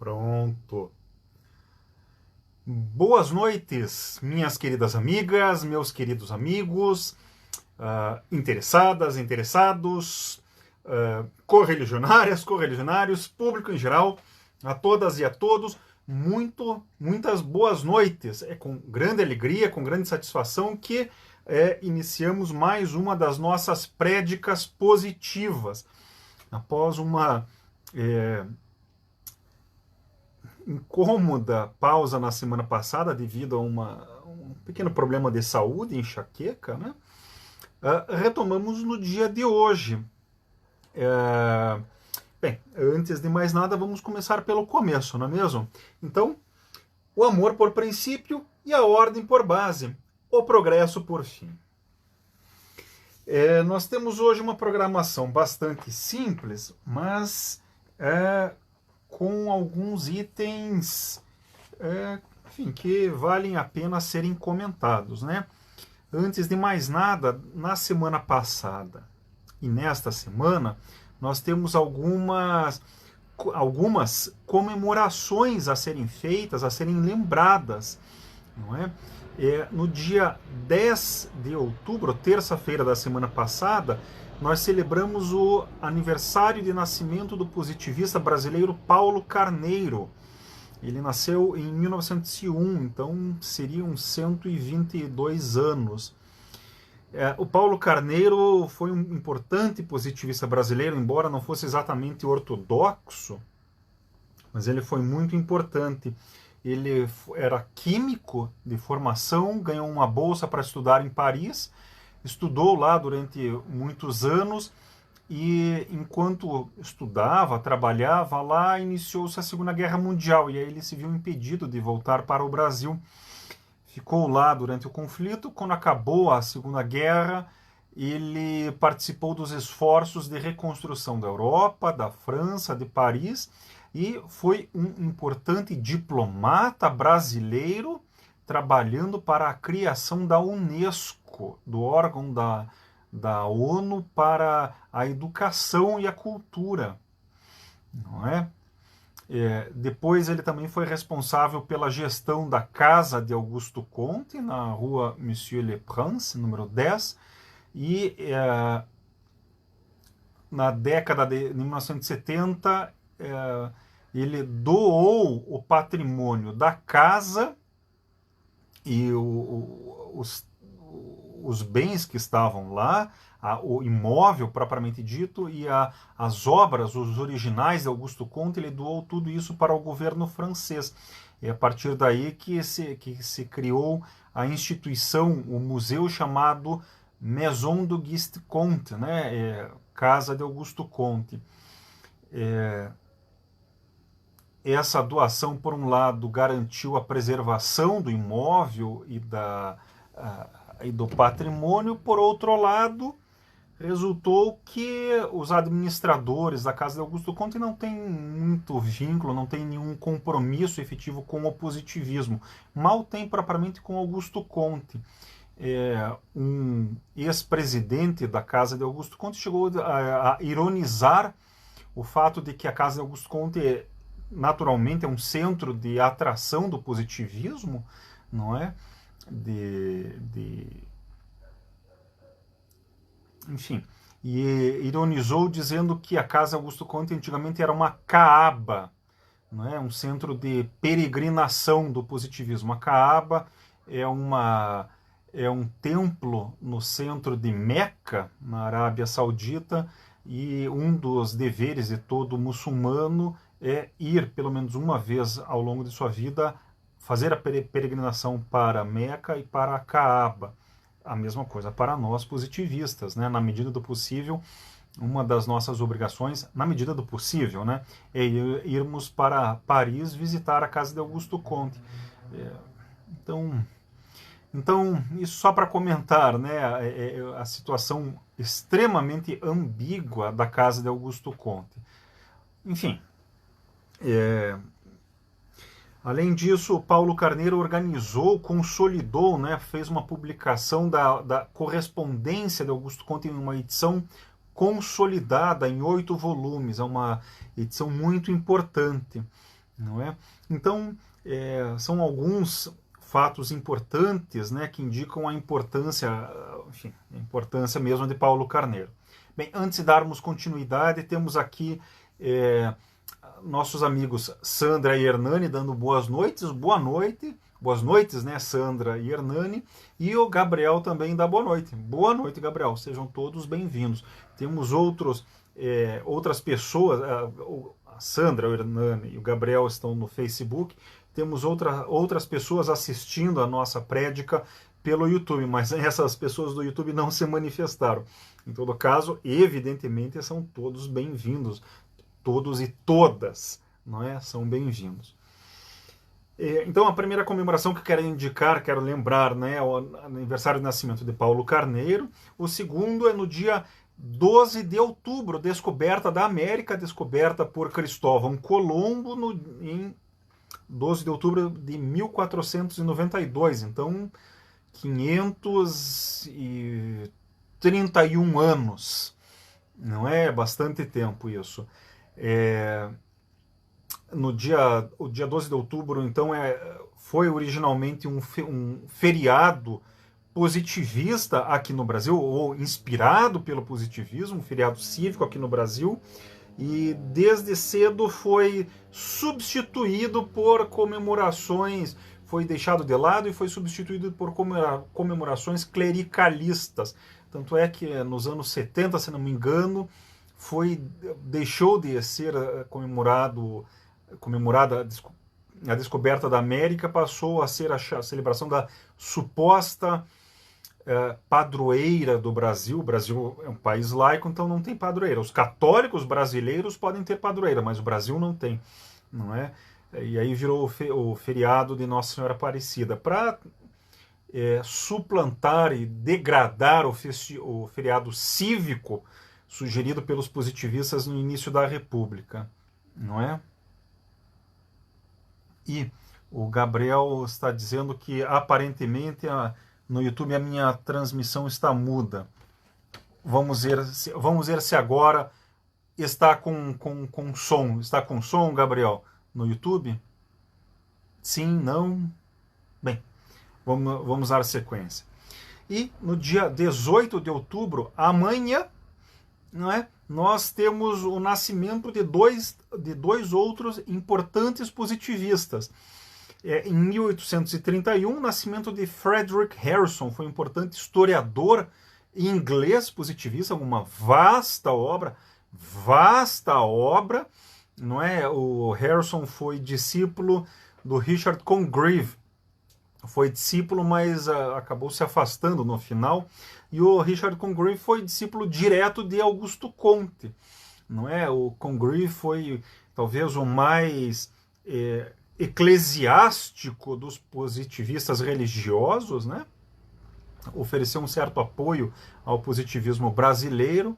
Pronto. Boas noites, minhas queridas amigas, meus queridos amigos, interessadas, interessados, correligionárias, correligionários, público em geral, a todas e a todos, muitas boas noites. É com grande alegria, com grande satisfação que iniciamos mais uma das nossas prédicas positivas. Após uma incômoda pausa na semana passada devido a um pequeno problema de saúde, enxaqueca, né? Retomamos no dia de hoje. Bem, antes de mais nada, vamos começar pelo começo, não é mesmo? Então, o amor por princípio e a ordem por base, o progresso por fim. Nós temos hoje uma programação bastante simples, mas com alguns itens enfim, que valem a pena serem comentados, né? Antes de mais nada, na semana passada e nesta semana, nós temos algumas comemorações a serem feitas, a serem lembradas, não é? No dia 10 de outubro, terça-feira da semana passada, nós celebramos o aniversário de nascimento do positivista brasileiro Paulo Carneiro. Ele nasceu em 1901, então seriam 122 anos. O Paulo Carneiro foi um importante positivista brasileiro, embora não fosse exatamente ortodoxo, mas ele foi muito importante. Ele era químico de formação, ganhou uma bolsa para estudar em Paris, estudou lá durante muitos anos e, enquanto estudava, trabalhava lá, iniciou-se a Segunda Guerra Mundial e aí ele se viu impedido de voltar para o Brasil. Ficou lá durante o conflito. Quando acabou a Segunda Guerra, ele participou dos esforços de reconstrução da Europa, da França, de Paris, e foi um importante diplomata brasileiro trabalhando para a criação da Unesco, do órgão da ONU para a educação e a cultura, não é? Depois ele também foi responsável pela gestão da Casa de Augusto Comte, na rua Monsieur le Prince, número 10, e na década de 1970 ele doou o patrimônio da casa e os bens que estavam lá, o imóvel propriamente dito, e as obras, os originais de Augusto Comte, ele doou tudo isso para o governo francês. É a partir daí que se criou a instituição, o museu chamado Maison d'Auguste Comte, né? Casa de Augusto Comte. Essa doação, por um lado, garantiu a preservação do imóvel e do patrimônio, por outro lado, resultou que os administradores da Casa de Augusto Comte não têm muito vínculo, não têm nenhum compromisso efetivo com o positivismo, mal tem propriamente com Augusto Comte. Um ex-presidente da Casa de Augusto Comte chegou a ironizar o fato de que a Casa de Augusto Comte naturalmente é um centro de atração do positivismo, não é? Enfim, e ironizou dizendo que a Casa Augusto Comte antigamente era uma caaba, não é? Um centro de peregrinação do positivismo. A Caaba é um templo no centro de Meca, na Arábia Saudita, e um dos deveres de todo muçulmano é ir pelo menos uma vez ao longo de sua vida fazer a peregrinação para Meca e para a Caaba. A mesma coisa para nós positivistas, né? Na medida do possível, uma das nossas obrigações, na medida do possível, né, é irmos para Paris visitar a Casa de Augusto Comte. Então, isso só para comentar, né, a situação extremamente ambígua da Casa de Augusto Comte. Enfim, além disso, o Paulo Carneiro organizou, consolidou, né, fez uma publicação da correspondência de Augusto Comte em uma edição consolidada em 8 volumes. É uma edição muito importante. não é? Então, são alguns fatos importantes, né, que indicam a importância, enfim, a importância mesmo de Paulo Carneiro. Bem, antes de darmos continuidade, temos aqui nossos amigos Sandra e Hernani dando boas noites, boas noites, né, Sandra e Hernani, e o Gabriel também dá boa noite, Gabriel, sejam todos bem-vindos. Temos outras pessoas, a Sandra, o Hernani e o Gabriel estão no Facebook, temos outras pessoas assistindo a nossa prédica pelo YouTube, mas essas pessoas do YouTube não se manifestaram. Em todo caso, evidentemente, são todos bem-vindos, todos e todas, não é? São bem-vindos. Então, a primeira comemoração que eu quero lembrar, né, é o aniversário de nascimento de Paulo Carneiro. O segundo é no dia 12 de outubro, descoberta da América, descoberta por Cristóvão Colombo em 12 de outubro de 1492. Então, 531 anos. Não é bastante tempo isso. O dia 12 de outubro, então, foi originalmente um feriado positivista aqui no Brasil, ou inspirado pelo positivismo, um feriado cívico aqui no Brasil, e desde cedo foi substituído por comemorações, foi deixado de lado e foi substituído por comemorações clericalistas. Tanto é que nos anos 70, se não me engano, deixou de ser comemorada a descoberta da América, passou a ser a celebração da suposta padroeira do Brasil. O Brasil é um país laico, então não tem padroeira. Os católicos brasileiros podem ter padroeira, mas o Brasil não tem, não é? E aí virou o feriado de Nossa Senhora Aparecida, para suplantar e degradar o feriado cívico sugerido pelos positivistas no início da República, não é? E o Gabriel está dizendo que aparentemente no YouTube a minha transmissão está muda. Vamos ver se agora está com som. Está com som, Gabriel, no YouTube? Sim, não? Bem, vamos dar sequência. E no dia 18 de outubro, amanhã, não é? Nós temos o nascimento de dois outros importantes positivistas. Em 1831, o nascimento de Frederick Harrison, foi um importante historiador inglês positivista, uma vasta obra, não é? O Harrison foi discípulo do Richard Congreve, foi discípulo, mas acabou se afastando no final. E o Richard Congreve foi discípulo direto de Augusto Comte, não é? O Congreve foi talvez o mais eclesiástico dos positivistas religiosos, né? Ofereceu um certo apoio ao positivismo brasileiro.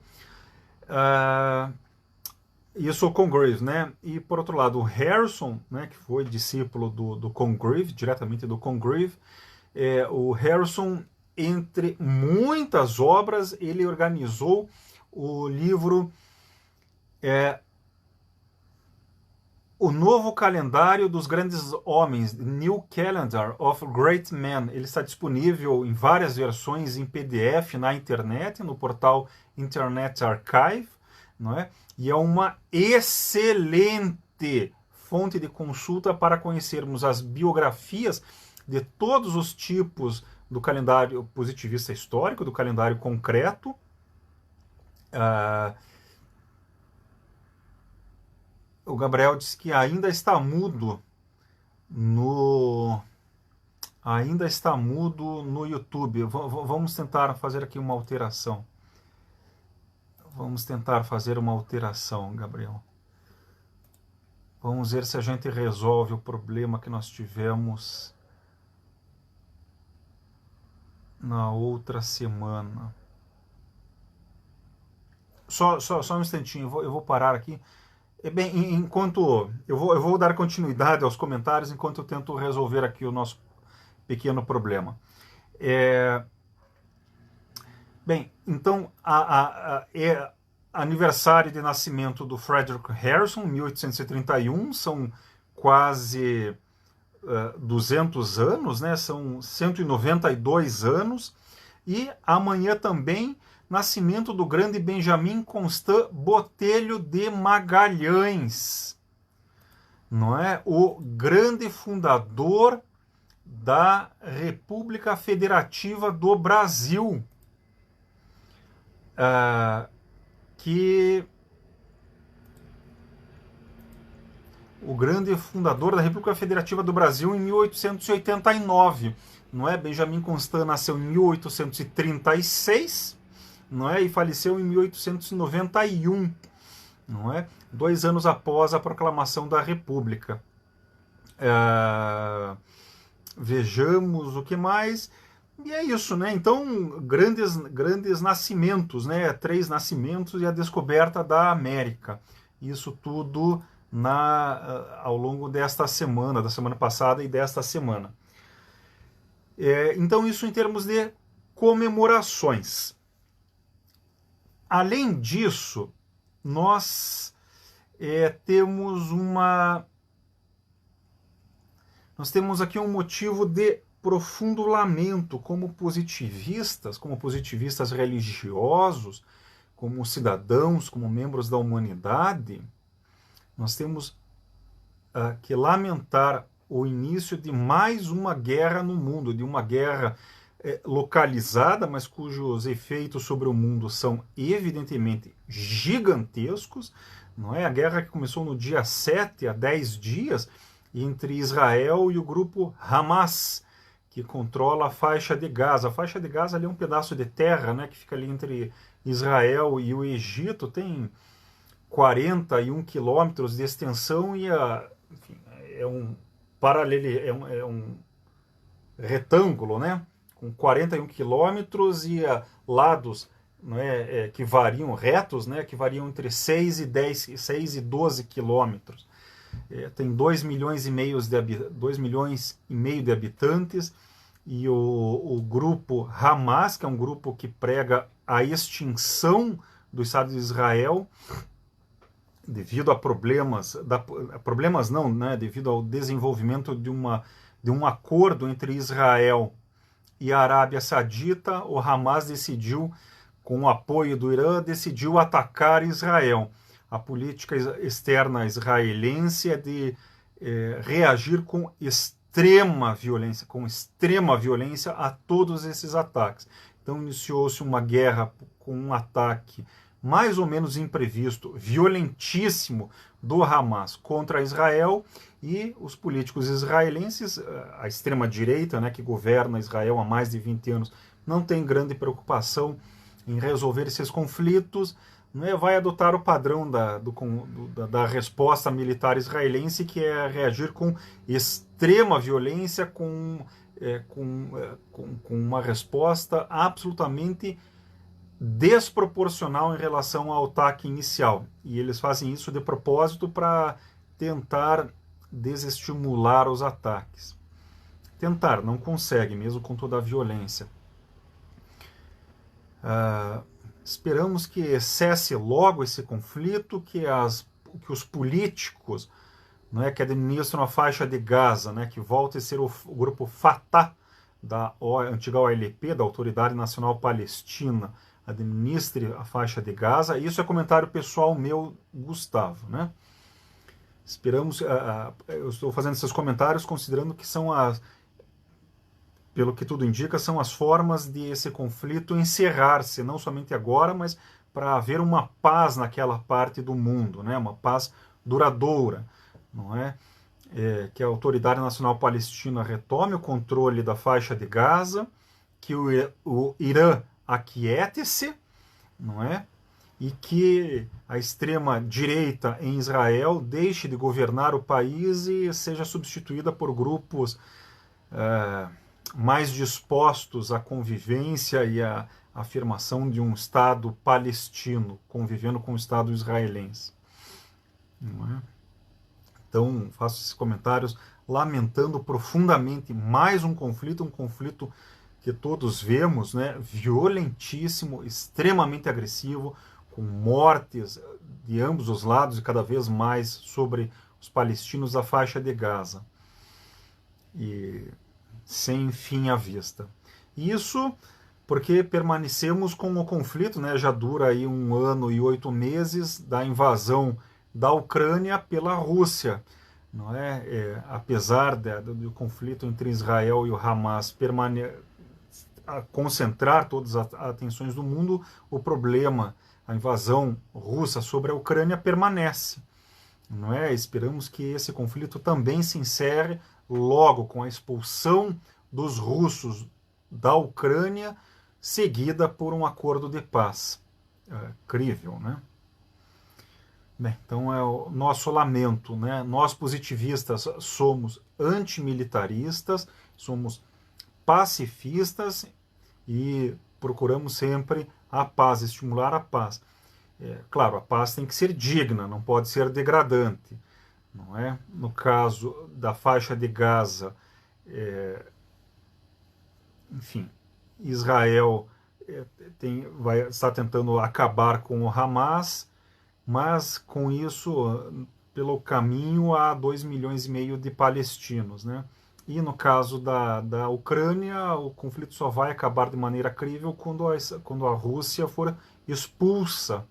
Isso o Congreve, né? E por outro lado, o Harrison, né, que foi discípulo do Congreve, diretamente do Congreve, o Harrison, entre muitas obras, ele organizou o livro O Novo Calendário dos Grandes Homens, New Calendar of Great Men. Ele está disponível em várias versões em PDF na internet, no portal Internet Archive, não é? E é uma excelente fonte de consulta para conhecermos as biografias de todos os tipos do calendário positivista histórico, do calendário concreto. O Gabriel disse que ainda está mudo no YouTube. Vamos tentar fazer aqui uma alteração. Gabriel. Vamos ver se a gente resolve o problema que nós tivemos na outra semana. Só um instantinho, eu vou parar aqui. Bem, enquanto eu vou dar continuidade aos comentários enquanto eu tento resolver aqui o nosso pequeno problema. Bem, então aniversário de nascimento do Frederick Harrison, 1831, são quase 200 anos, né? São 192 anos. E amanhã também, nascimento do grande Benjamin Constant Botelho de Magalhães, não é? O grande fundador da República Federativa do Brasil, o grande fundador da República Federativa do Brasil em 1889, não é? Benjamin Constant nasceu em 1836, não é? E faleceu em 1891, não é? 2 anos após a proclamação da República. Vejamos o que mais. E é isso, né? Então, grandes nascimentos, né? 3 nascimentos e a descoberta da América. Isso tudo ao longo desta semana, da semana passada e desta semana. Então, isso em termos de comemorações. Além disso, nós temos aqui um motivo de profundo lamento como positivistas religiosos, como cidadãos, como membros da humanidade. Nós temos que lamentar o início de mais uma guerra no mundo, de uma guerra localizada, mas cujos efeitos sobre o mundo são evidentemente gigantescos. Não é? A guerra que começou no dia 7, há 10 dias, entre Israel e o grupo Hamas, que controla a faixa de Gaza. A faixa de Gaza ali é um pedaço de terra, né, que fica ali entre Israel e o Egito, tem 41 quilômetros de extensão e enfim, é um retângulo, né, com 41 quilômetros e lados, né, que variam, retos, né, que variam entre 6 e 12 quilômetros. Tem 2 milhões e meio de habitantes, e o grupo Hamas, que é um grupo que prega a extinção do Estado de Israel, devido a devido ao desenvolvimento de um acordo entre Israel e a Arábia Saudita. O Hamas decidiu, com o apoio do Irã, atacar Israel. A política externa israelense é de reagir com extrema violência a todos esses ataques. Então iniciou-se uma guerra com um ataque mais ou menos imprevisto, violentíssimo, do Hamas contra Israel, e os políticos israelenses, a extrema-direita, né, que governa Israel há mais de 20 anos, não tem grande preocupação em resolver esses conflitos, né, vai adotar o padrão da resposta militar israelense, que é reagir com extrema violência, com uma resposta absolutamente desproporcional em relação ao ataque inicial. E eles fazem isso de propósito para tentar desestimular os ataques. Tentar, não consegue, mesmo com toda a violência. Esperamos que cesse logo esse conflito, que os políticos, né, que administram a faixa de Gaza, né, que volte a ser o grupo Fatah, da antiga OLP, da Autoridade Nacional Palestina, administre a faixa de Gaza. Isso é comentário pessoal meu, Gustavo, né? Esperamos, eu estou fazendo esses comentários considerando que são pelo que tudo indica, são as formas de esse conflito encerrar-se, não somente agora, mas para haver uma paz naquela parte do mundo, né? Uma paz duradoura, não é? Que a Autoridade Nacional Palestina retome o controle da faixa de Gaza, que o Irã aquiete-se, não é? E que a extrema-direita em Israel deixe de governar o país e seja substituída por grupos mais dispostos à convivência e à afirmação de um Estado palestino, convivendo com o Estado israelense. Não é? Então, faço esses comentários lamentando profundamente mais um conflito que todos vemos, né, violentíssimo, extremamente agressivo, com mortes de ambos os lados e cada vez mais sobre os palestinos da faixa de Gaza. E sem fim à vista. Isso porque permanecemos com o conflito, né, já dura aí 1 ano e 8 meses da invasão da Ucrânia pela Rússia. Não é? Apesar do conflito entre Israel e o Hamas concentrar todas as atenções do mundo, o problema, a invasão russa sobre a Ucrânia permanece. Não é? Esperamos que esse conflito também se encerre logo com a expulsão dos russos da Ucrânia, seguida por um acordo de paz. Crível, né? Bem, então é o nosso lamento, né? Nós positivistas somos antimilitaristas, somos pacifistas e procuramos sempre a paz, estimular a paz. Claro, a paz tem que ser digna, não pode ser degradante. Não é? No caso da faixa de Gaza, enfim, Israel está tentando acabar com o Hamas, mas com isso, pelo caminho, há 2,5 milhões de palestinos. Né? E no caso da Ucrânia, o conflito só vai acabar de maneira crível quando a Rússia for expulsa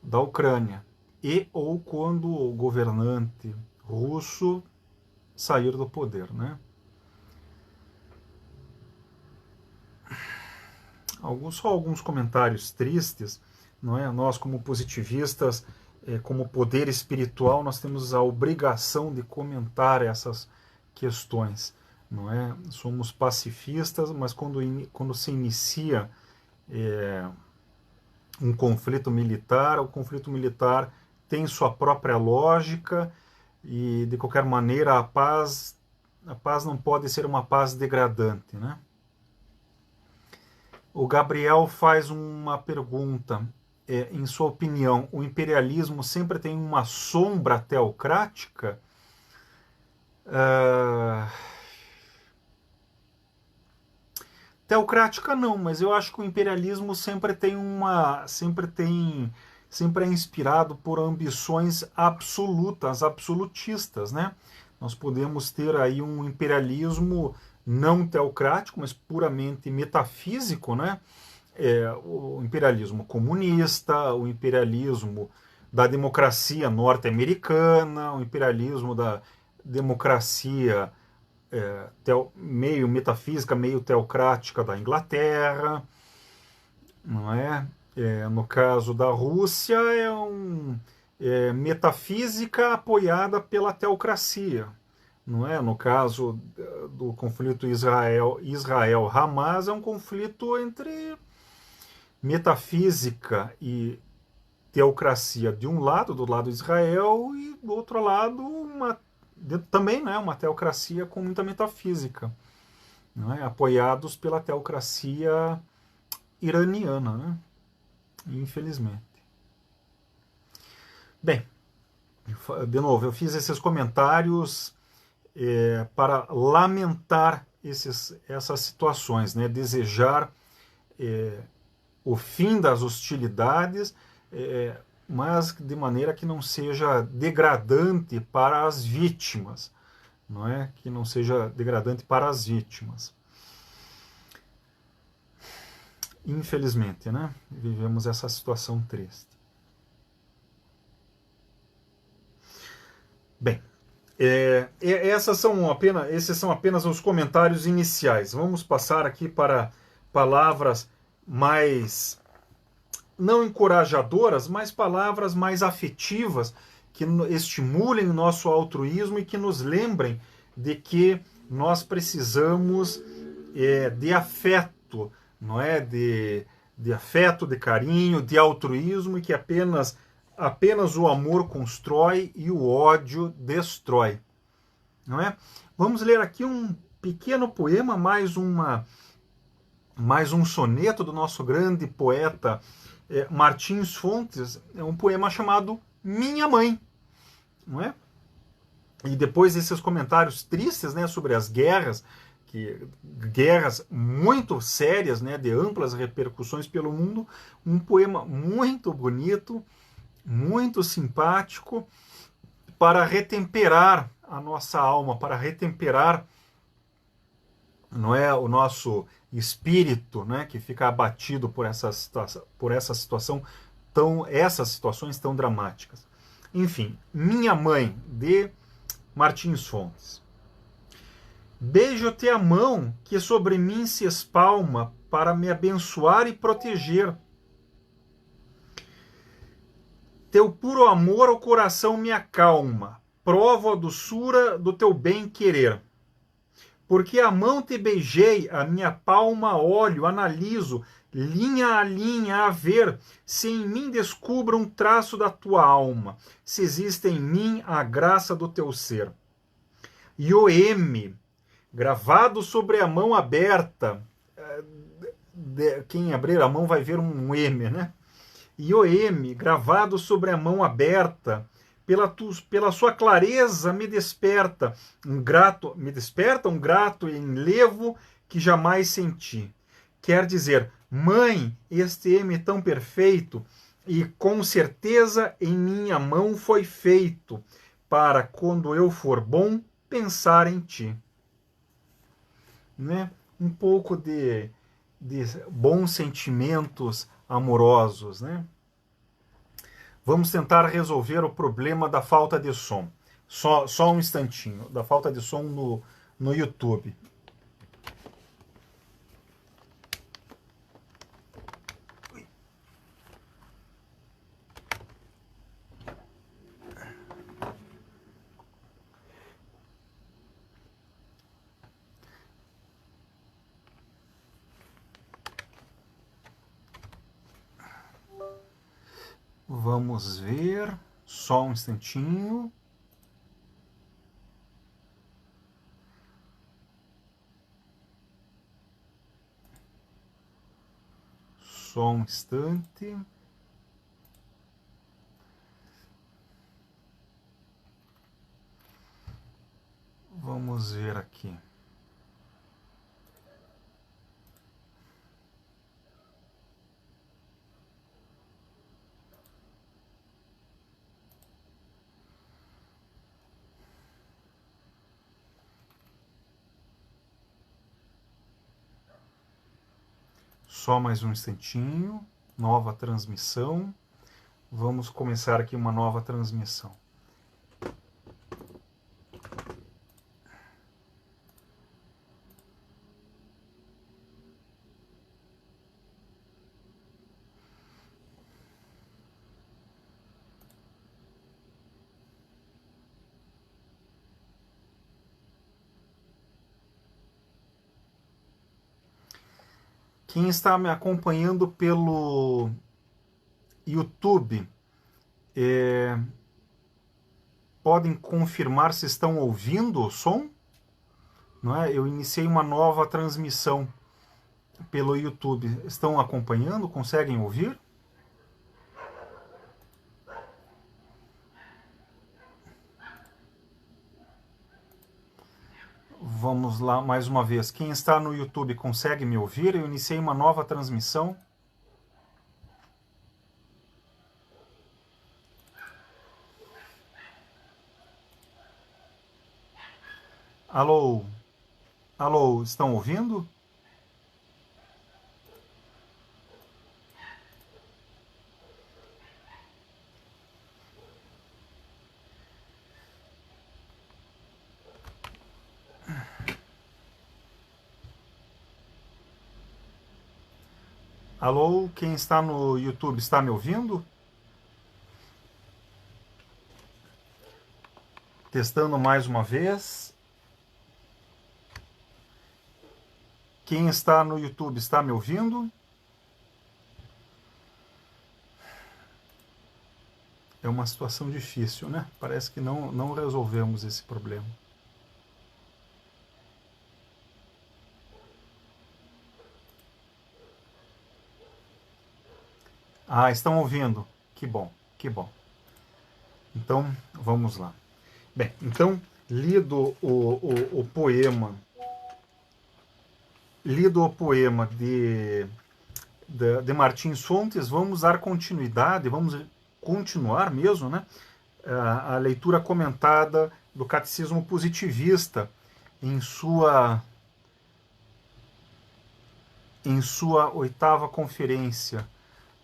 da Ucrânia. E ou quando o governante russo sair do poder, né? Só alguns comentários tristes, não é? Nós, como positivistas, como poder espiritual, nós temos a obrigação de comentar essas questões, não é? Somos pacifistas, mas quando se inicia um conflito militar, o conflito militar tem sua própria lógica e, de qualquer maneira, a paz não pode ser uma paz degradante, né? O Gabriel faz uma pergunta. Em sua opinião, o imperialismo sempre tem uma sombra teocrática? Teocrática não, mas eu acho que o imperialismo sempre é inspirado por ambições absolutas, absolutistas, né? Nós podemos ter aí um imperialismo não teocrático, mas puramente metafísico, né? O imperialismo comunista, o imperialismo da democracia norte-americana, o imperialismo da democracia meio metafísica, meio teocrática da Inglaterra, não é? No caso da Rússia, metafísica apoiada pela teocracia. Não é? No caso do conflito Israel-Hamas, é um conflito entre metafísica e teocracia de um lado, do lado de Israel, e do outro lado também, né, uma teocracia com muita metafísica, não é? Apoiados pela teocracia iraniana, né? Infelizmente. Bem, de novo, eu fiz esses comentários para lamentar essas situações, né? Desejar o fim das hostilidades, mas de maneira que não seja degradante para as vítimas, não é? Que não seja degradante para as vítimas. Infelizmente, né? Vivemos essa situação triste. Bem, esses são apenas os comentários iniciais. Vamos passar aqui para palavras mais, não encorajadoras, mas palavras mais afetivas, que estimulem o nosso altruísmo e que nos lembrem de que nós precisamos de afeto, não é? De afeto, de carinho, de altruísmo, e que apenas o amor constrói e o ódio destrói, não é? Vamos ler aqui um pequeno poema, mais um soneto do nosso grande poeta Martins Fontes. É um poema chamado Minha Mãe, não é? E depois desses comentários tristes, né, sobre as guerras muito sérias, né, de amplas repercussões pelo mundo, um poema muito bonito, muito simpático, para retemperar a nossa alma, para retemperar, não é, o nosso espírito, né, que fica abatido por essa situação essas situações tão dramáticas. Enfim, Minha Mãe, de Martins Fontes. Beijo-te a mão que sobre mim se espalma para me abençoar e proteger. Teu puro amor o coração me acalma, provo a doçura do teu bem-querer. Porque a mão te beijei, a minha palma olho, analiso, linha a linha a ver, se em mim descubra um traço da tua alma, se existe em mim a graça do teu ser. E o M, gravado sobre a mão aberta, quem abrir a mão vai ver um M, né? E o M, gravado sobre a mão aberta, pela sua clareza me desperta um grato enlevo que jamais senti. Quer dizer, mãe, este M tão perfeito e com certeza em minha mão foi feito para quando eu for bom pensar em ti, né? Um pouco de bons sentimentos amorosos, né? Vamos tentar resolver o problema da falta de som. Só um instantinho, da falta de som no YouTube. Vamos ver, só um instantinho. Só um instante. Vamos ver aqui. Só mais um instantinho, nova transmissão. Vamos começar aqui uma nova transmissão. Quem está me acompanhando pelo YouTube, podem confirmar se estão ouvindo o som? Não é? Eu iniciei uma nova transmissão pelo YouTube. Estão acompanhando? Conseguem ouvir? Vamos lá mais uma vez. Quem está no YouTube consegue me ouvir? Eu iniciei uma nova transmissão. Alô? Alô, estão ouvindo? Alô, quem está no YouTube está me ouvindo? Testando mais uma vez. Quem está no YouTube está me ouvindo? É uma situação difícil, né? Parece que não resolvemos esse problema. Ah, estão ouvindo. Que bom, que bom. Então, vamos lá. Bem, então, lido o poema de Martins Fontes, vamos dar continuidade, vamos continuar mesmo, né? a leitura comentada do Catecismo Positivista em sua 8ª conferência.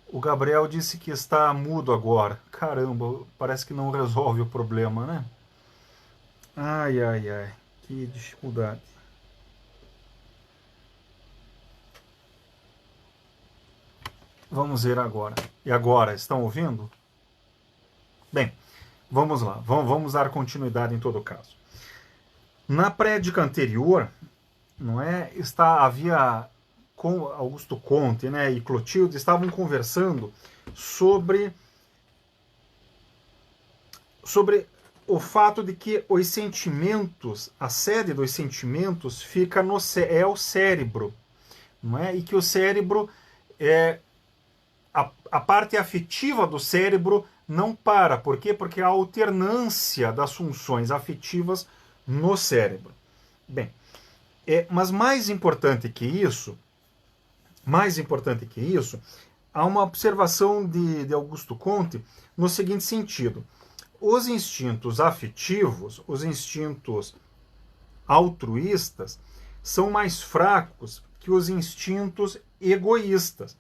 O Gabriel disse que está mudo agora. Caramba, parece que não resolve o problema, né? Ai, ai, ai, que dificuldade. Vamos ver agora. E agora, estão ouvindo? Bem, vamos lá. Vamos dar continuidade em todo caso. Na prédica anterior, não é, havia com Augusto Conte, né, e Clotilde estavam conversando sobre o fato de que os sentimentos, a sede dos sentimentos fica é o cérebro, não é? E que o cérebro a parte afetiva do cérebro não para. Por quê? Porque há alternância das funções afetivas no cérebro. Bem, mas mais importante que isso, há uma observação de Augusto Conte no seguinte sentido: os instintos afetivos, os instintos altruístas, são mais fracos que os instintos egoístas.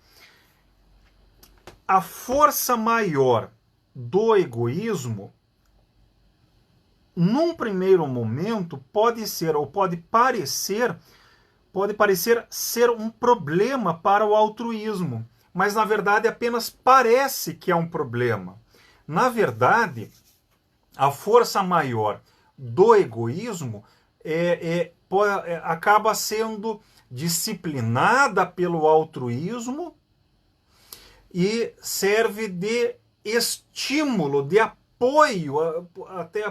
A força maior do egoísmo, num primeiro momento, pode parecer ser um problema para o altruísmo, mas na verdade apenas parece que é um problema. Na verdade, a força maior do egoísmo acaba sendo disciplinada pelo altruísmo e serve de estímulo, de apoio,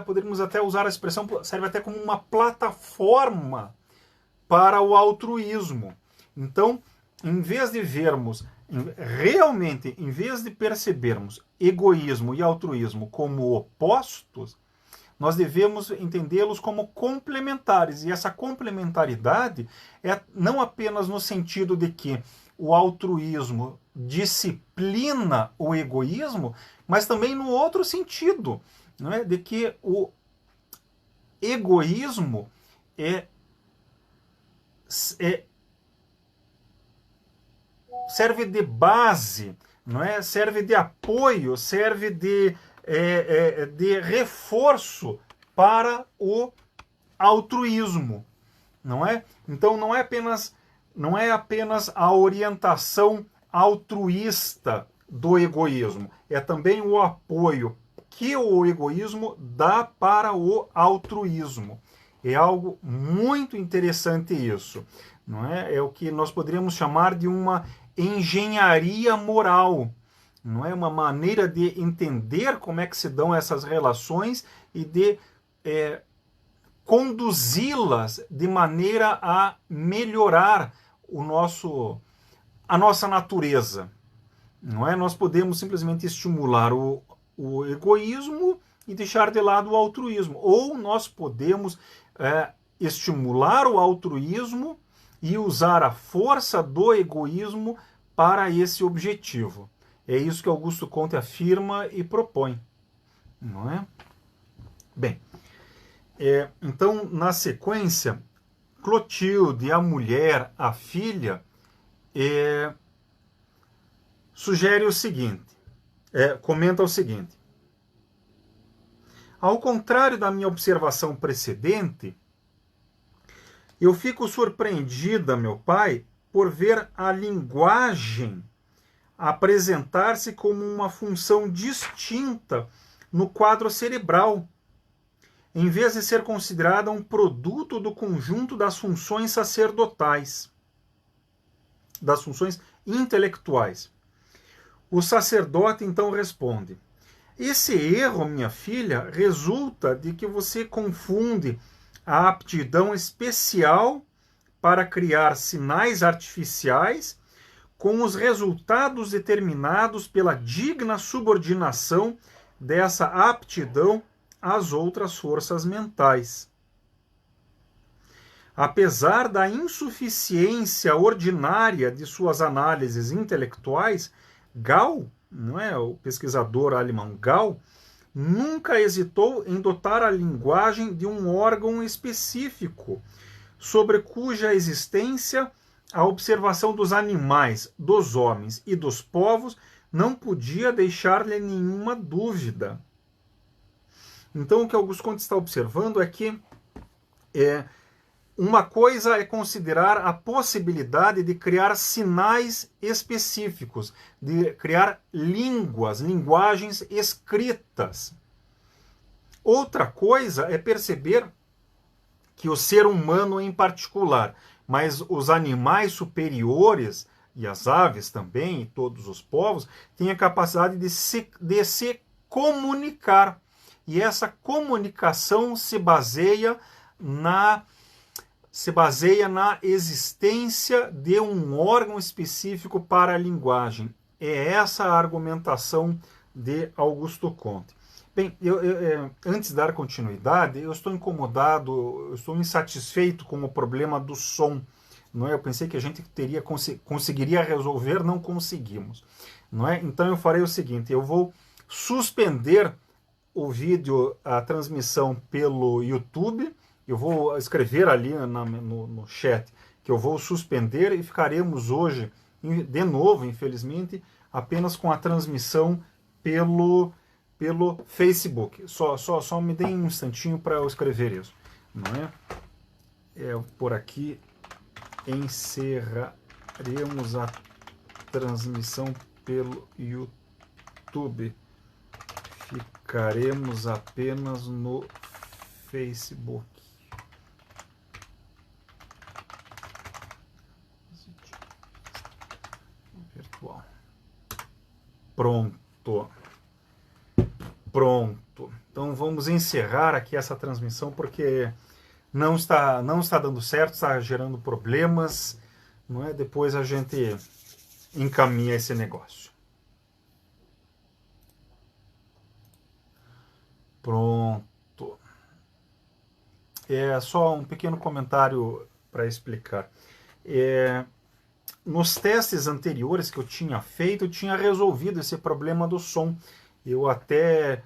poderíamos até usar a expressão, serve até como uma plataforma para o altruísmo. Então, em vez de percebermos egoísmo e altruísmo como opostos, nós devemos entendê-los como complementares. E essa complementaridade é não apenas no sentido de que o altruísmo disciplina o egoísmo, mas também no outro sentido, não é? De que o egoísmo serve de base, não é? Serve de apoio, serve de reforço para o altruísmo, não é? Então não é apenas a orientação altruísta do egoísmo, é também o apoio que o egoísmo dá para o altruísmo. É algo muito interessante isso, não é? É o que nós poderíamos chamar de uma engenharia moral, não é? Uma maneira de entender como é que se dão essas relações e de conduzi-las de maneira a melhorar a nossa natureza. Não é? Nós podemos simplesmente estimular o egoísmo e deixar de lado o altruísmo. Ou nós podemos estimular o altruísmo e usar a força do egoísmo para esse objetivo. É isso que Augusto Conte afirma e propõe. Não é? Bem, então, na sequência, Clotilde, a mulher, a filha, sugere o seguinte, comenta o seguinte: ao contrário da minha observação precedente, eu fico surpreendida, meu pai, por ver a linguagem apresentar-se como uma função distinta no quadro cerebral, em vez de ser considerada um produto do conjunto das funções sacerdotais, das funções intelectuais. O sacerdote então responde: esse erro, minha filha, resulta de que você confunde a aptidão especial para criar sinais artificiais com os resultados determinados pela digna subordinação dessa aptidão às outras forças mentais. Apesar da insuficiência ordinária de suas análises intelectuais, Gall, não é, o pesquisador alemão Gall, nunca hesitou em dotar a linguagem de um órgão específico, sobre cuja existência a observação dos animais, dos homens e dos povos não podia deixar-lhe nenhuma dúvida. Então, o que Augusto Comte está observando é que uma coisa é considerar a possibilidade de criar sinais específicos, de criar linguagens escritas. Outra coisa é perceber que o ser humano em particular, mas os animais superiores e as aves também, e todos os povos, têm a capacidade de se comunicar. E essa comunicação se baseia na existência de um órgão específico para a linguagem. É essa a argumentação de Augusto Comte. Bem, antes de dar continuidade, eu estou incomodado, eu estou insatisfeito com o problema do som. Não é? Eu pensei que a gente conseguiria resolver, não conseguimos. Não é? Então eu farei o seguinte, eu vou suspender o vídeo, a transmissão pelo YouTube. Eu vou escrever ali no chat que eu vou suspender e ficaremos hoje, de novo, infelizmente, apenas com a transmissão pelo Facebook. Só me deem um instantinho para eu escrever isso. Não é? Por aqui encerraremos a transmissão pelo YouTube. Ficaremos apenas no Facebook. Virtual. Pronto. Então vamos encerrar aqui essa transmissão porque não está dando certo, está gerando problemas, não é? Depois a gente encaminha esse negócio. Pronto. É só um pequeno comentário para explicar. Nos testes anteriores que eu tinha feito, eu tinha resolvido esse problema do som. Eu até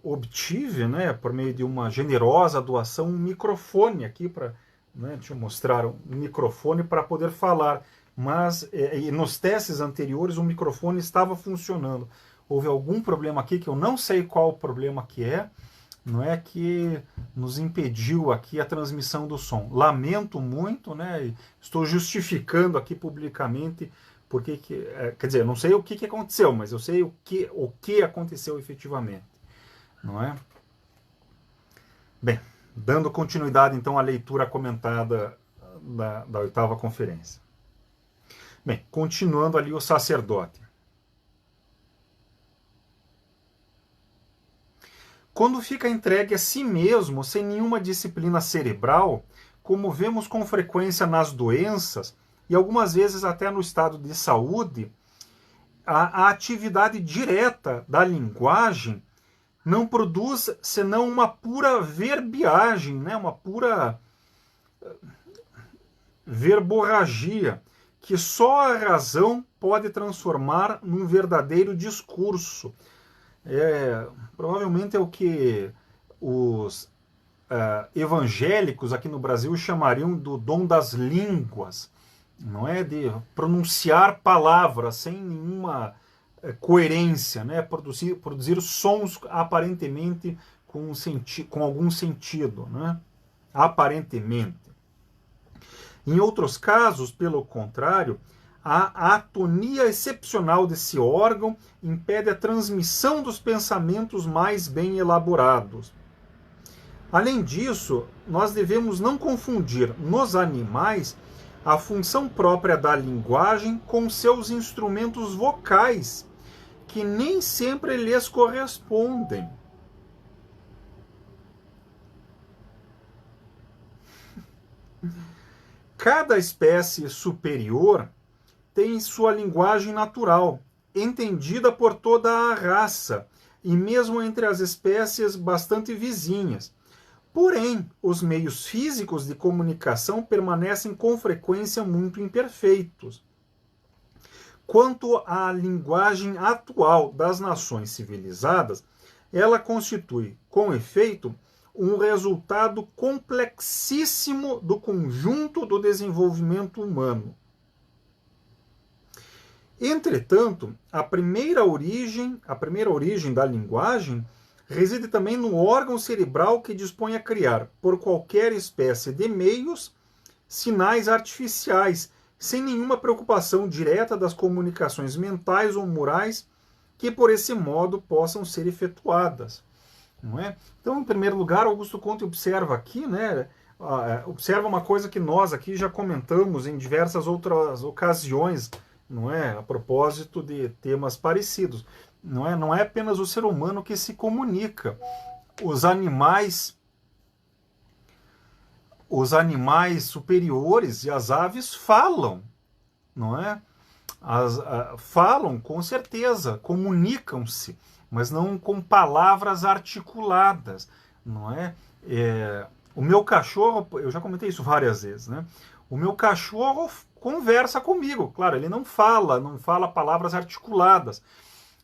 obtive, né, por meio de uma generosa doação, um microfone aqui para, né, deixa eu mostrar, um microfone para poder falar. Mas nos testes anteriores o microfone estava funcionando. Houve algum problema aqui que eu não sei qual o problema que não é, que nos impediu aqui a transmissão do som. Lamento muito, né? Estou justificando aqui publicamente porque quer dizer, eu não sei o que aconteceu, mas eu sei o que aconteceu efetivamente, não é? Bem, dando continuidade então à leitura comentada da 8ª conferência. Bem, continuando ali o sacerdote. Quando fica entregue a si mesmo, sem nenhuma disciplina cerebral, como vemos com frequência nas doenças, e algumas vezes até no estado de saúde, a atividade direta da linguagem não produz senão uma pura verbiagem, né? Uma pura verborragia, que só a razão pode transformar num verdadeiro discurso. Provavelmente é o que os evangélicos aqui no Brasil chamariam do dom das línguas, não é? De pronunciar palavras sem nenhuma coerência, né? Produzir sons aparentemente com algum sentido, né? Aparentemente. Em outros casos, pelo contrário, a atonia excepcional desse órgão impede a transmissão dos pensamentos mais bem elaborados. Além disso, nós devemos não confundir nos animais a função própria da linguagem com seus instrumentos vocais, que nem sempre lhes correspondem. Cada espécie superior tem sua linguagem natural, entendida por toda a raça, e mesmo entre as espécies bastante vizinhas. Porém, os meios físicos de comunicação permanecem com frequência muito imperfeitos. Quanto à linguagem atual das nações civilizadas, ela constitui, com efeito, um resultado complexíssimo do conjunto do desenvolvimento humano. Entretanto, a primeira origem da linguagem reside também no órgão cerebral que dispõe a criar, por qualquer espécie de meios, sinais artificiais, sem nenhuma preocupação direta das comunicações mentais ou morais que por esse modo possam ser efetuadas. Não é? Então, em primeiro lugar, Augusto Comte observa aqui, né, observa uma coisa que nós aqui já comentamos em diversas outras ocasiões, não é, a propósito de temas parecidos. Não é apenas o ser humano que se comunica. Os animais superiores e as aves falam, não é? Falam com certeza, comunicam-se, mas não com palavras articuladas, não é? O meu cachorro, eu já comentei isso várias vezes, né? O meu cachorro conversa comigo, claro, ele não fala palavras articuladas,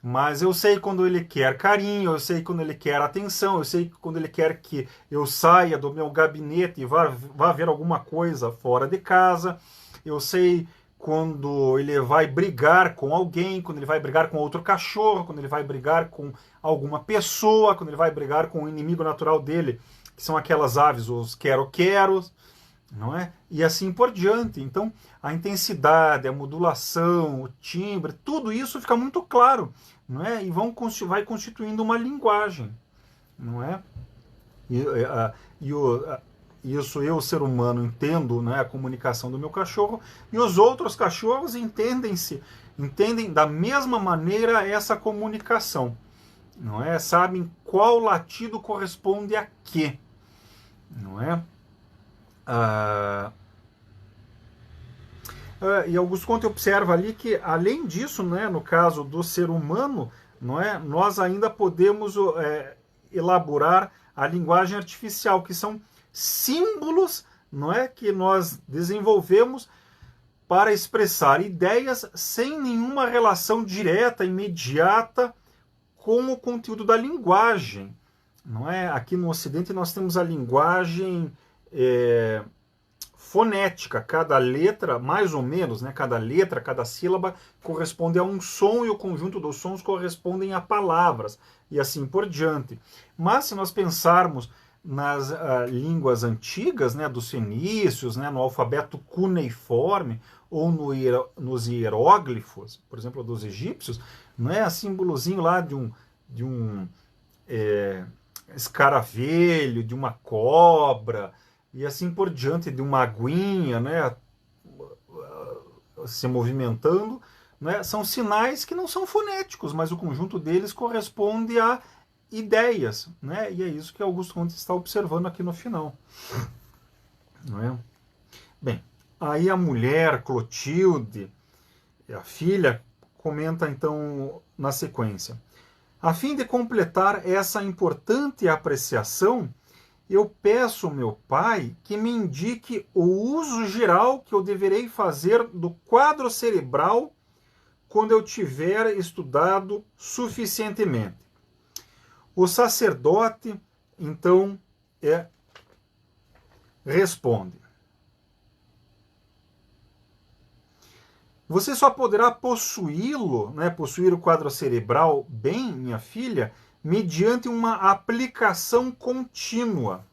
mas eu sei quando ele quer carinho, eu sei quando ele quer atenção, eu sei quando ele quer que eu saia do meu gabinete e vá ver alguma coisa fora de casa, eu sei quando ele vai brigar com alguém, quando ele vai brigar com outro cachorro, quando ele vai brigar com alguma pessoa, quando ele vai brigar com o inimigo natural dele, que são aquelas aves, os quero-queros, não é? E assim por diante. Então, a intensidade, a modulação, o timbre, tudo isso fica muito claro, não é? E vai constituindo uma linguagem, não é? Isso eu, ser humano, entendo, né, a comunicação do meu cachorro, e os outros cachorros entendem da mesma maneira essa comunicação, não é? Sabem qual latido corresponde a quê, não é? E Augusto Comte observa ali que, além disso, né, no caso do ser humano, não é, nós ainda podemos elaborar a linguagem artificial, que são símbolos, não é, que nós desenvolvemos para expressar ideias sem nenhuma relação direta, imediata com o conteúdo da linguagem, não é? Aqui no Ocidente nós temos a linguagem fonética, cada letra, mais ou menos, né, cada letra, cada sílaba corresponde a um som e o conjunto dos sons correspondem a palavras e assim por diante. Mas se nós pensarmos nas línguas antigas, né, dos fenícios, né, no alfabeto cuneiforme ou nos hieróglifos, por exemplo, dos egípcios, não é, a símbolozinho lá de um escaravelho, de uma cobra e assim por diante, de uma aguinha, né, se movimentando, né, são sinais que não são fonéticos, mas o conjunto deles corresponde a ideias, né? E é isso que Augusto Comte está observando aqui no final, não é? Bem, aí a mulher Clotilde, a filha, comenta então na sequência: a fim de completar essa importante apreciação, eu peço ao meu pai que me indique o uso geral que eu deverei fazer do quadro cerebral quando eu tiver estudado suficientemente. O sacerdote, então, responde: você só poderá possuí-lo, né, possuir o quadro cerebral bem, minha filha, mediante uma aplicação contínua.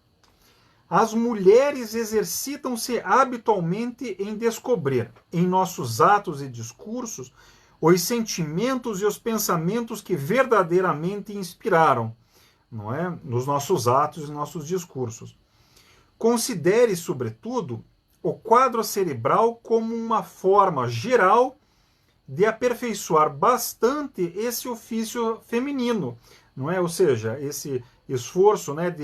As mulheres exercitam-se habitualmente em descobrir, em nossos atos e discursos, os sentimentos e os pensamentos que verdadeiramente inspiraram, não é? Nos nossos atos e nossos discursos. Considere, sobretudo, o quadro cerebral como uma forma geral de aperfeiçoar bastante esse ofício feminino, não é? Ou seja, esse esforço, né,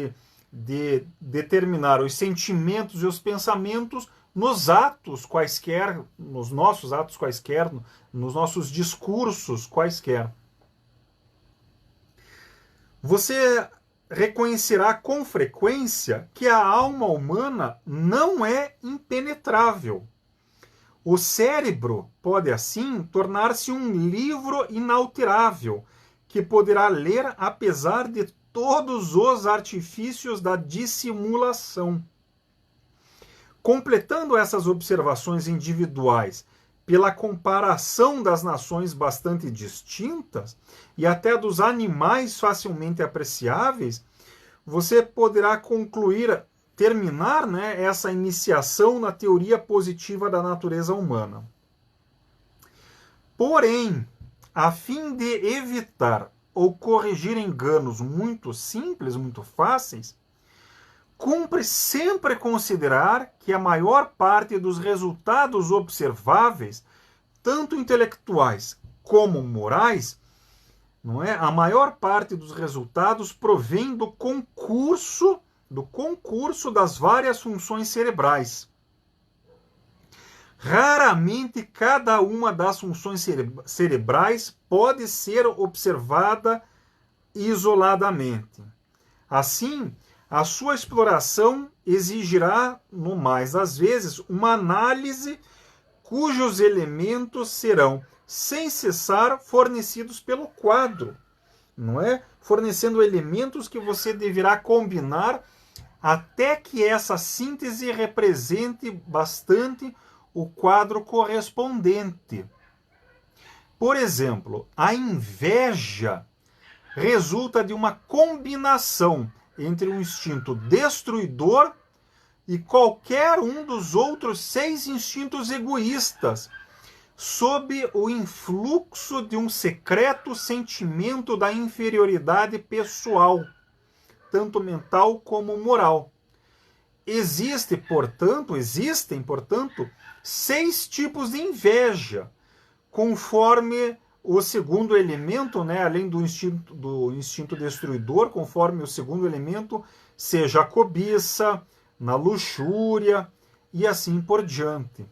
de determinar os sentimentos e os pensamentos nos atos quaisquer, nos nossos atos quaisquer, nos nossos discursos quaisquer. Você reconhecerá com frequência que a alma humana não é impenetrável. O cérebro pode, assim, tornar-se um livro inalterável, que poderá ler apesar de todos os artifícios da dissimulação. Completando essas observações individuais pela comparação das nações bastante distintas e até dos animais facilmente apreciáveis, você poderá terminar, né, essa iniciação na teoria positiva da natureza humana. Porém, a fim de evitar ou corrigir enganos muito simples, muito fáceis, cumpre sempre considerar que a maior parte dos resultados observáveis, tanto intelectuais como morais, não é? A maior parte dos resultados provém do concurso das várias funções cerebrais. Raramente cada uma das funções cerebrais pode ser observada isoladamente. Assim, a sua exploração exigirá, no mais das vezes, uma análise cujos elementos serão, sem cessar, fornecidos pelo quadro, não é? Fornecendo elementos que você deverá combinar até que essa síntese represente bastante o quadro correspondente. Por exemplo, a inveja resulta de uma combinação entre um instinto destruidor e qualquer um dos outros 6 instintos egoístas, sob o influxo de um secreto sentimento da inferioridade pessoal, tanto mental como moral. Existem, portanto, 6 tipos de inveja, conforme o segundo elemento, né, além do instinto destruidor, conforme o segundo elemento seja a cobiça, na luxúria e assim por diante.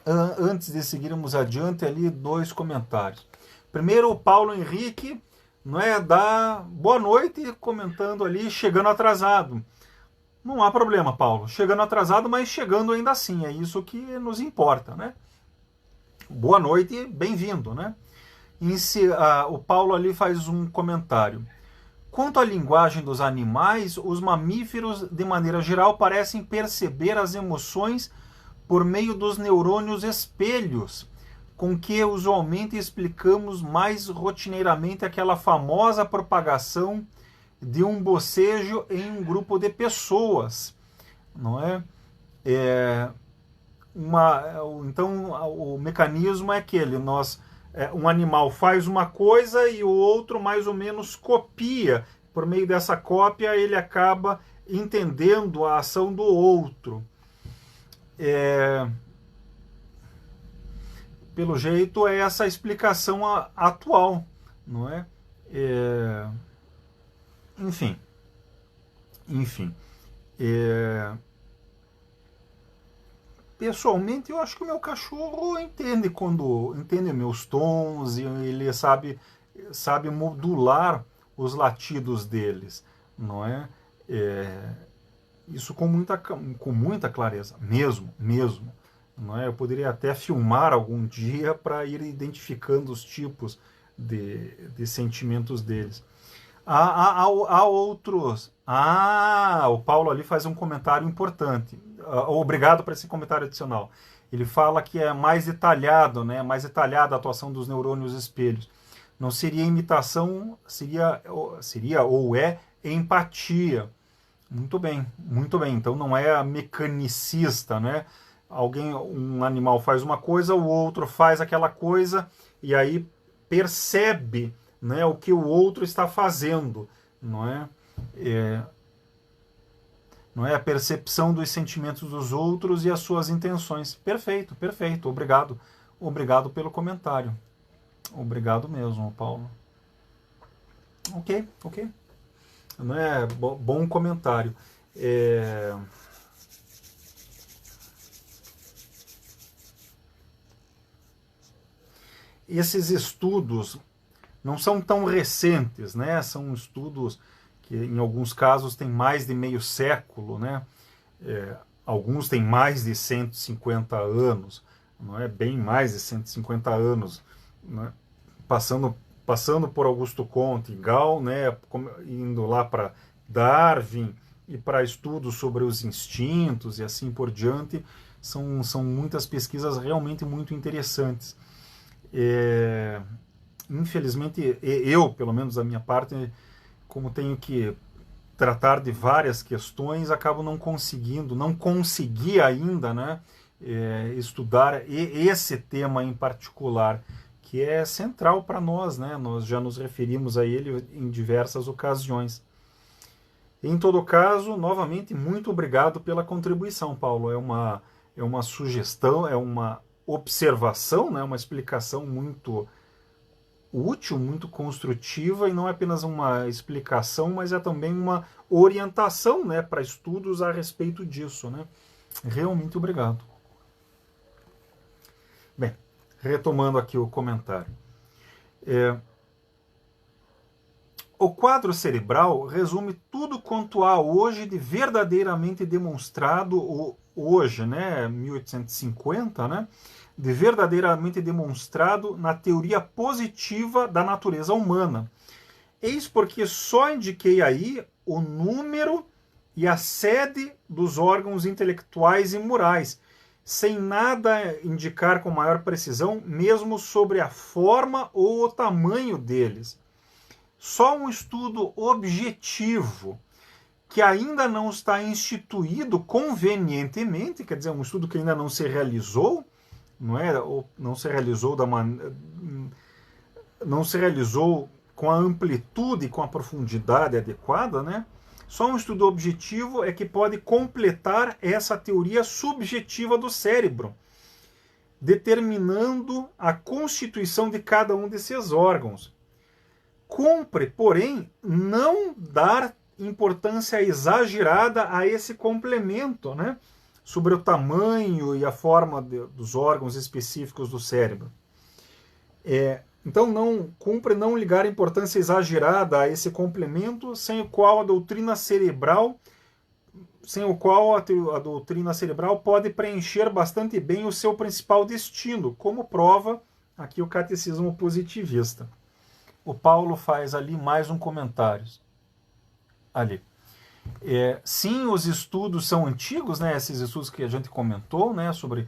Antes de seguirmos adiante, ali 2 comentários. Primeiro, o Paulo Henrique, não é, dá boa noite, comentando ali, chegando atrasado. Não há problema, Paulo. Chegando atrasado, mas chegando ainda assim. É isso que nos importa, né? Boa noite, bem-vindo, né? O Paulo ali faz um comentário. Quanto à linguagem dos animais, os mamíferos, de maneira geral, parecem perceber as emoções por meio dos neurônios espelhos, com que usualmente explicamos mais rotineiramente aquela famosa propagação de um bocejo em um grupo de pessoas, não é? Então, o mecanismo é aquele: um animal faz uma coisa e o outro mais ou menos copia. Por meio dessa cópia, ele acaba entendendo a ação do outro. Pelo jeito, é essa a explicação atual, não é? Enfim. Pessoalmente, eu acho que o meu cachorro entende meus tons, e ele sabe modular os latidos deles, não é? Isso com muita clareza, mesmo, não é? Eu poderia até filmar algum dia para ir identificando os tipos de sentimentos deles. Há outros. O Paulo ali faz um comentário importante. Obrigado por esse comentário adicional. Ele fala que é mais detalhado, né? Mais detalhada a atuação dos neurônios espelhos. Não seria imitação, seria ou é empatia. Muito bem. Então não é mecanicista, né? Um animal faz uma coisa, o outro faz aquela coisa e aí percebe, né, o que o outro está fazendo, não é? Não é a percepção dos sentimentos dos outros e as suas intenções. Perfeito. Obrigado pelo comentário. Obrigado mesmo, Paulo. Ok. Não é bom comentário. Esses estudos não são tão recentes, né? São estudos que em alguns casos têm mais de meio século, né? Alguns têm mais de 150 anos, não é? Bem mais de 150 anos, né? Passando passando por Augusto Comte e Gall, né, indo lá para Darwin e para estudos sobre os instintos e assim por diante, são muitas pesquisas realmente muito interessantes. Infelizmente, eu, pelo menos da minha parte, como tenho que tratar de várias questões, acabo não consegui ainda, né, estudar esse tema em particular, que é central para nós, né? Nós já nos referimos a ele em diversas ocasiões. Em todo caso, novamente, muito obrigado pela contribuição, Paulo. É uma sugestão, é uma observação, né? Uma explicação muito útil, muito construtiva, e não é apenas uma explicação, mas é também uma orientação, né, para estudos a respeito disso, né? Realmente obrigado. Bem, retomando aqui o comentário. O quadro cerebral resume tudo quanto há hoje de verdadeiramente demonstrado, hoje, né, 1850, né, de verdadeiramente demonstrado na teoria positiva da natureza humana. Eis porque só indiquei aí o número e a sede dos órgãos intelectuais e morais, sem nada indicar com maior precisão, mesmo sobre a forma ou o tamanho deles. Só um estudo objetivo, que ainda não está instituído convenientemente, quer dizer, um estudo que ainda não se realizou, não se realizou com a amplitude e com a profundidade adequada, né? Só um estudo objetivo é que pode completar essa teoria subjetiva do cérebro, determinando a constituição de cada um desses órgãos. Cumpre, porém, não dar importância exagerada a esse complemento, né, sobre o tamanho e a forma dos órgãos específicos do cérebro. Então, cumpre não ligar importância exagerada a esse complemento, sem o qual a doutrina cerebral pode preencher bastante bem o seu principal destino, como prova aqui o catecismo positivista. O Paulo faz ali mais um comentário. Ali. Sim, os estudos são antigos, né, esses estudos que a gente comentou, né, sobre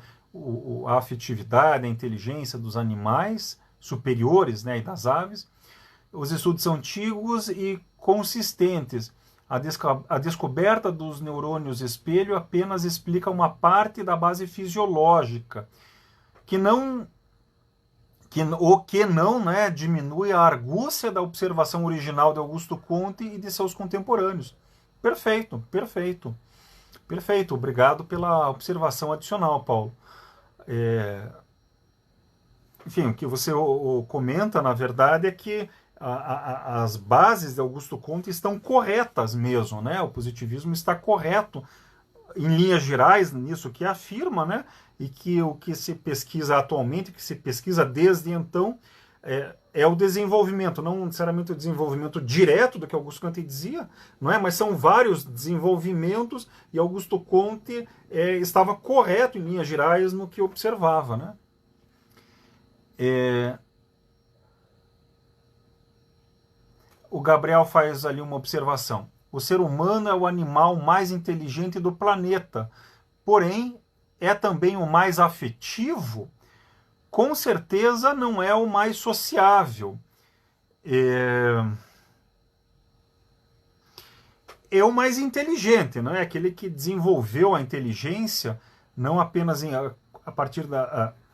a afetividade, a inteligência dos animais superiores, né, e das aves. Os estudos são antigos e consistentes. A descoberta dos neurônios espelho apenas explica uma parte da base fisiológica, que não diminui a argúcia da observação original de Augusto Comte e de seus contemporâneos. Perfeito. Obrigado pela observação adicional, Paulo. Enfim, o que você comenta, na verdade, é que as bases de Augusto Comte estão corretas mesmo, né? O positivismo está correto em linhas gerais nisso que afirma, né? E que o que se pesquisa atualmente, que se pesquisa desde então, é o desenvolvimento, não necessariamente o desenvolvimento direto do que Augusto Comte dizia, não é? Mas são vários desenvolvimentos e Augusto Comte estava correto em linhas gerais no que observava, né? O Gabriel faz ali uma observação. O ser humano é o animal mais inteligente do planeta, porém é também o mais afetivo. Com certeza não é o mais sociável. É o mais inteligente, não é? Aquele que desenvolveu a inteligência, não apenas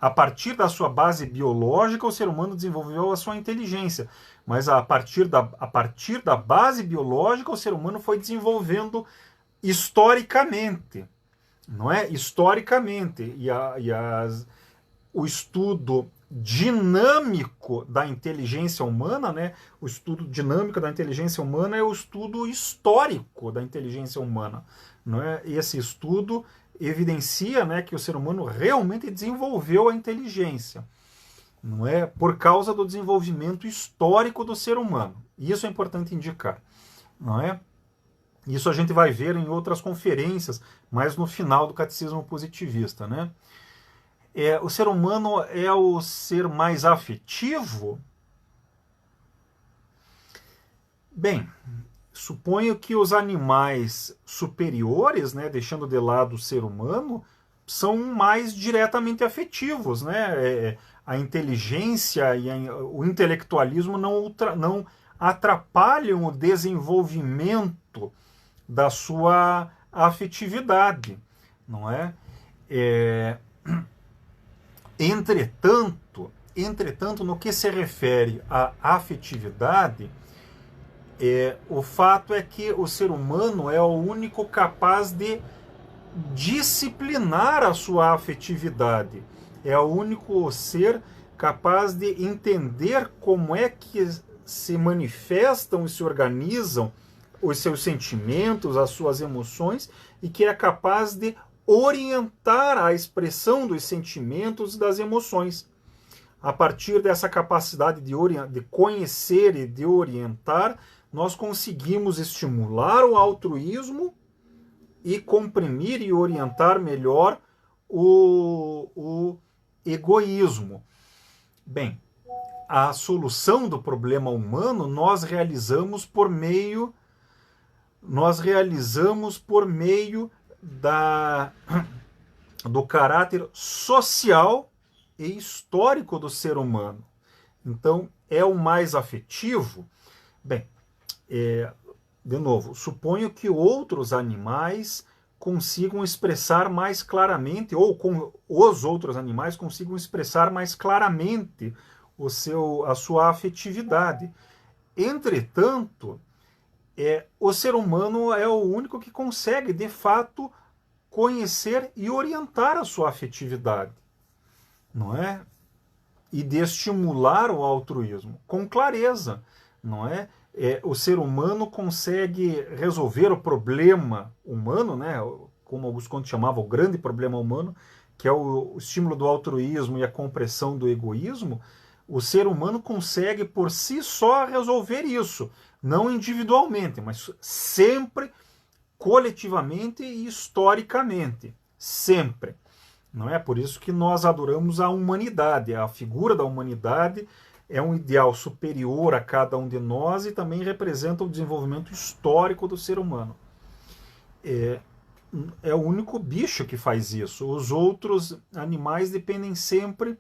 a partir da sua base biológica, o ser humano desenvolveu a sua inteligência, mas a partir da base biológica, o ser humano foi desenvolvendo historicamente, não é? Historicamente. O estudo dinâmico da inteligência humana, né? O estudo dinâmico da inteligência humana é o estudo histórico da inteligência humana, não é? Esse estudo evidencia, né, que o ser humano realmente desenvolveu a inteligência, não é? Por causa do desenvolvimento histórico do ser humano. Isso é importante indicar, não é? Isso a gente vai ver em outras conferências, mas no final do catecismo positivista, né? O ser humano é o ser mais afetivo? Bem, suponho que os animais superiores, né, deixando de lado o ser humano, são mais diretamente afetivos, né? A inteligência e o intelectualismo não atrapalham o desenvolvimento da sua afetividade, não é? É, entretanto, no que se refere à afetividade, o fato é que o ser humano é o único capaz de disciplinar a sua afetividade. É o único ser capaz de entender como é que se manifestam e se organizam os seus sentimentos, as suas emoções, e que é capaz de orientar a expressão dos sentimentos e das emoções. A partir dessa capacidade de conhecer e de orientar, nós conseguimos estimular o altruísmo e comprimir e orientar melhor o egoísmo. Bem, a solução do problema humano nós realizamos por meio do caráter social e histórico do ser humano. Então, é o mais afetivo? Bem, de novo, suponho que outros animais consigam expressar mais claramente, ou com os outros animais consigam expressar mais claramente a sua afetividade. Entretanto, o ser humano é o único que consegue, de fato, conhecer e orientar a sua afetividade, não é? E de estimular o altruísmo com clareza, não é? O ser humano consegue resolver o problema humano, né? Como Augusto Comte chamava, o grande problema humano, que é o estímulo do altruísmo e a compressão do egoísmo. O ser humano consegue por si só resolver isso, não individualmente, mas sempre coletivamente e historicamente, sempre. Não é por isso que nós adoramos a humanidade, a figura da humanidade é um ideal superior a cada um de nós e também representa o desenvolvimento histórico do ser humano. É o único bicho que faz isso. Os outros animais dependem sempre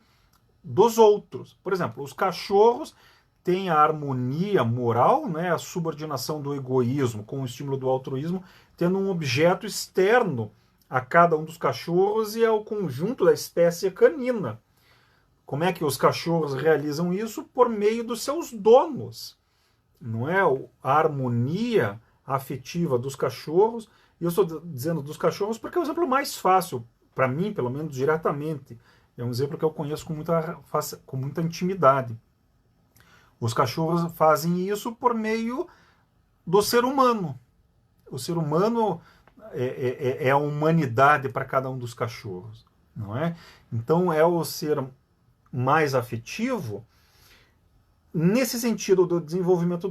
dos outros. Por exemplo, os cachorros têm a harmonia moral, né, a subordinação do egoísmo com o estímulo do altruísmo, tendo um objeto externo a cada um dos cachorros e ao conjunto da espécie canina. Como é que os cachorros realizam isso? Por meio dos seus donos. Não é a harmonia afetiva dos cachorros. E eu estou dizendo dos cachorros porque é o exemplo mais fácil, para mim, pelo menos diretamente. É um exemplo que eu conheço com muita intimidade. Os cachorros fazem isso por meio do ser humano. O ser humano é a humanidade para cada um dos cachorros, não é? Então é o ser mais afetivo nesse sentido do desenvolvimento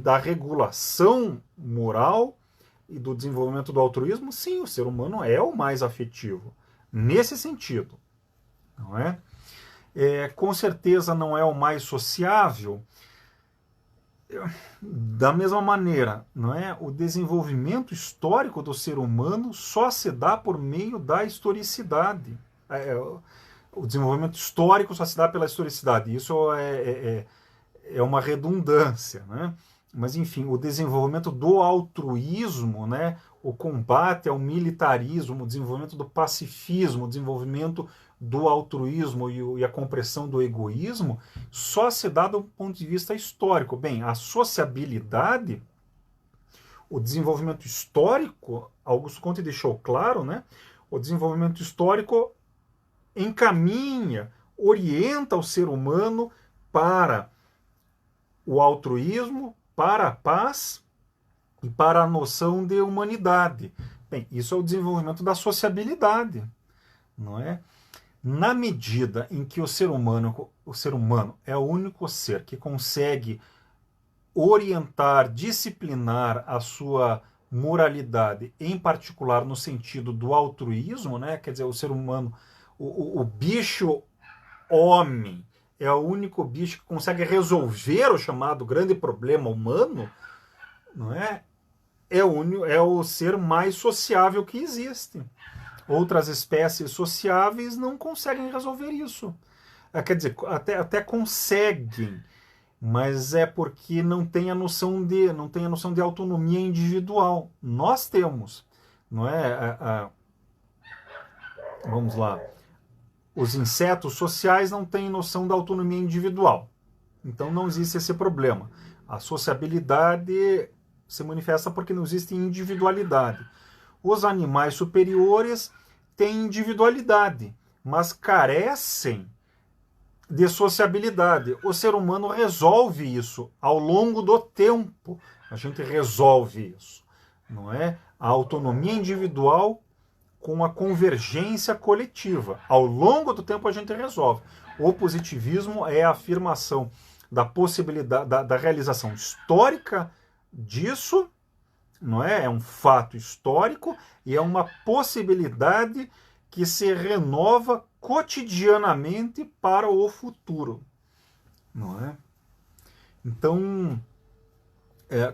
da regulação moral e do desenvolvimento do altruísmo. Sim, o ser humano é o mais afetivo nesse sentido, não é? Com certeza não é o mais sociável. Da mesma maneira, não é? O desenvolvimento histórico do ser humano só se dá por meio da historicidade. O desenvolvimento histórico só se dá pela historicidade. Isso é uma redundância, né? Mas, enfim, o desenvolvimento do altruísmo, né? O combate ao militarismo, o desenvolvimento do pacifismo, o desenvolvimento do altruísmo e a compressão do egoísmo só se dá do ponto de vista histórico. Bem, a sociabilidade, o desenvolvimento histórico, Augusto Comte deixou claro, né? O desenvolvimento histórico encaminha, orienta o ser humano para o altruísmo, para a paz e para a noção de humanidade. Bem, isso é o desenvolvimento da sociabilidade, não é? Na medida em que o ser humano é o único ser que consegue orientar, disciplinar a sua moralidade, em particular no sentido do altruísmo, né? Quer dizer, o ser humano, o bicho homem, é o único bicho que consegue resolver o chamado grande problema humano, não é? É o ser mais sociável que existe. Outras espécies sociáveis não conseguem resolver isso. Quer dizer, até conseguem, mas é porque não tem a noção de autonomia individual. Nós temos, não é? Vamos lá. Os insetos sociais não têm noção da autonomia individual. Então não existe esse problema. A sociabilidade se manifesta porque não existe individualidade. Os animais superiores têm individualidade, mas carecem de sociabilidade. O ser humano resolve isso ao longo do tempo. A gente resolve isso, não é? A autonomia individual com a convergência coletiva. Ao longo do tempo a gente resolve. O positivismo é a afirmação da possibilidade da realização histórica disso, não é? É um fato histórico e é uma possibilidade que se renova cotidianamente para o futuro, não é? Então,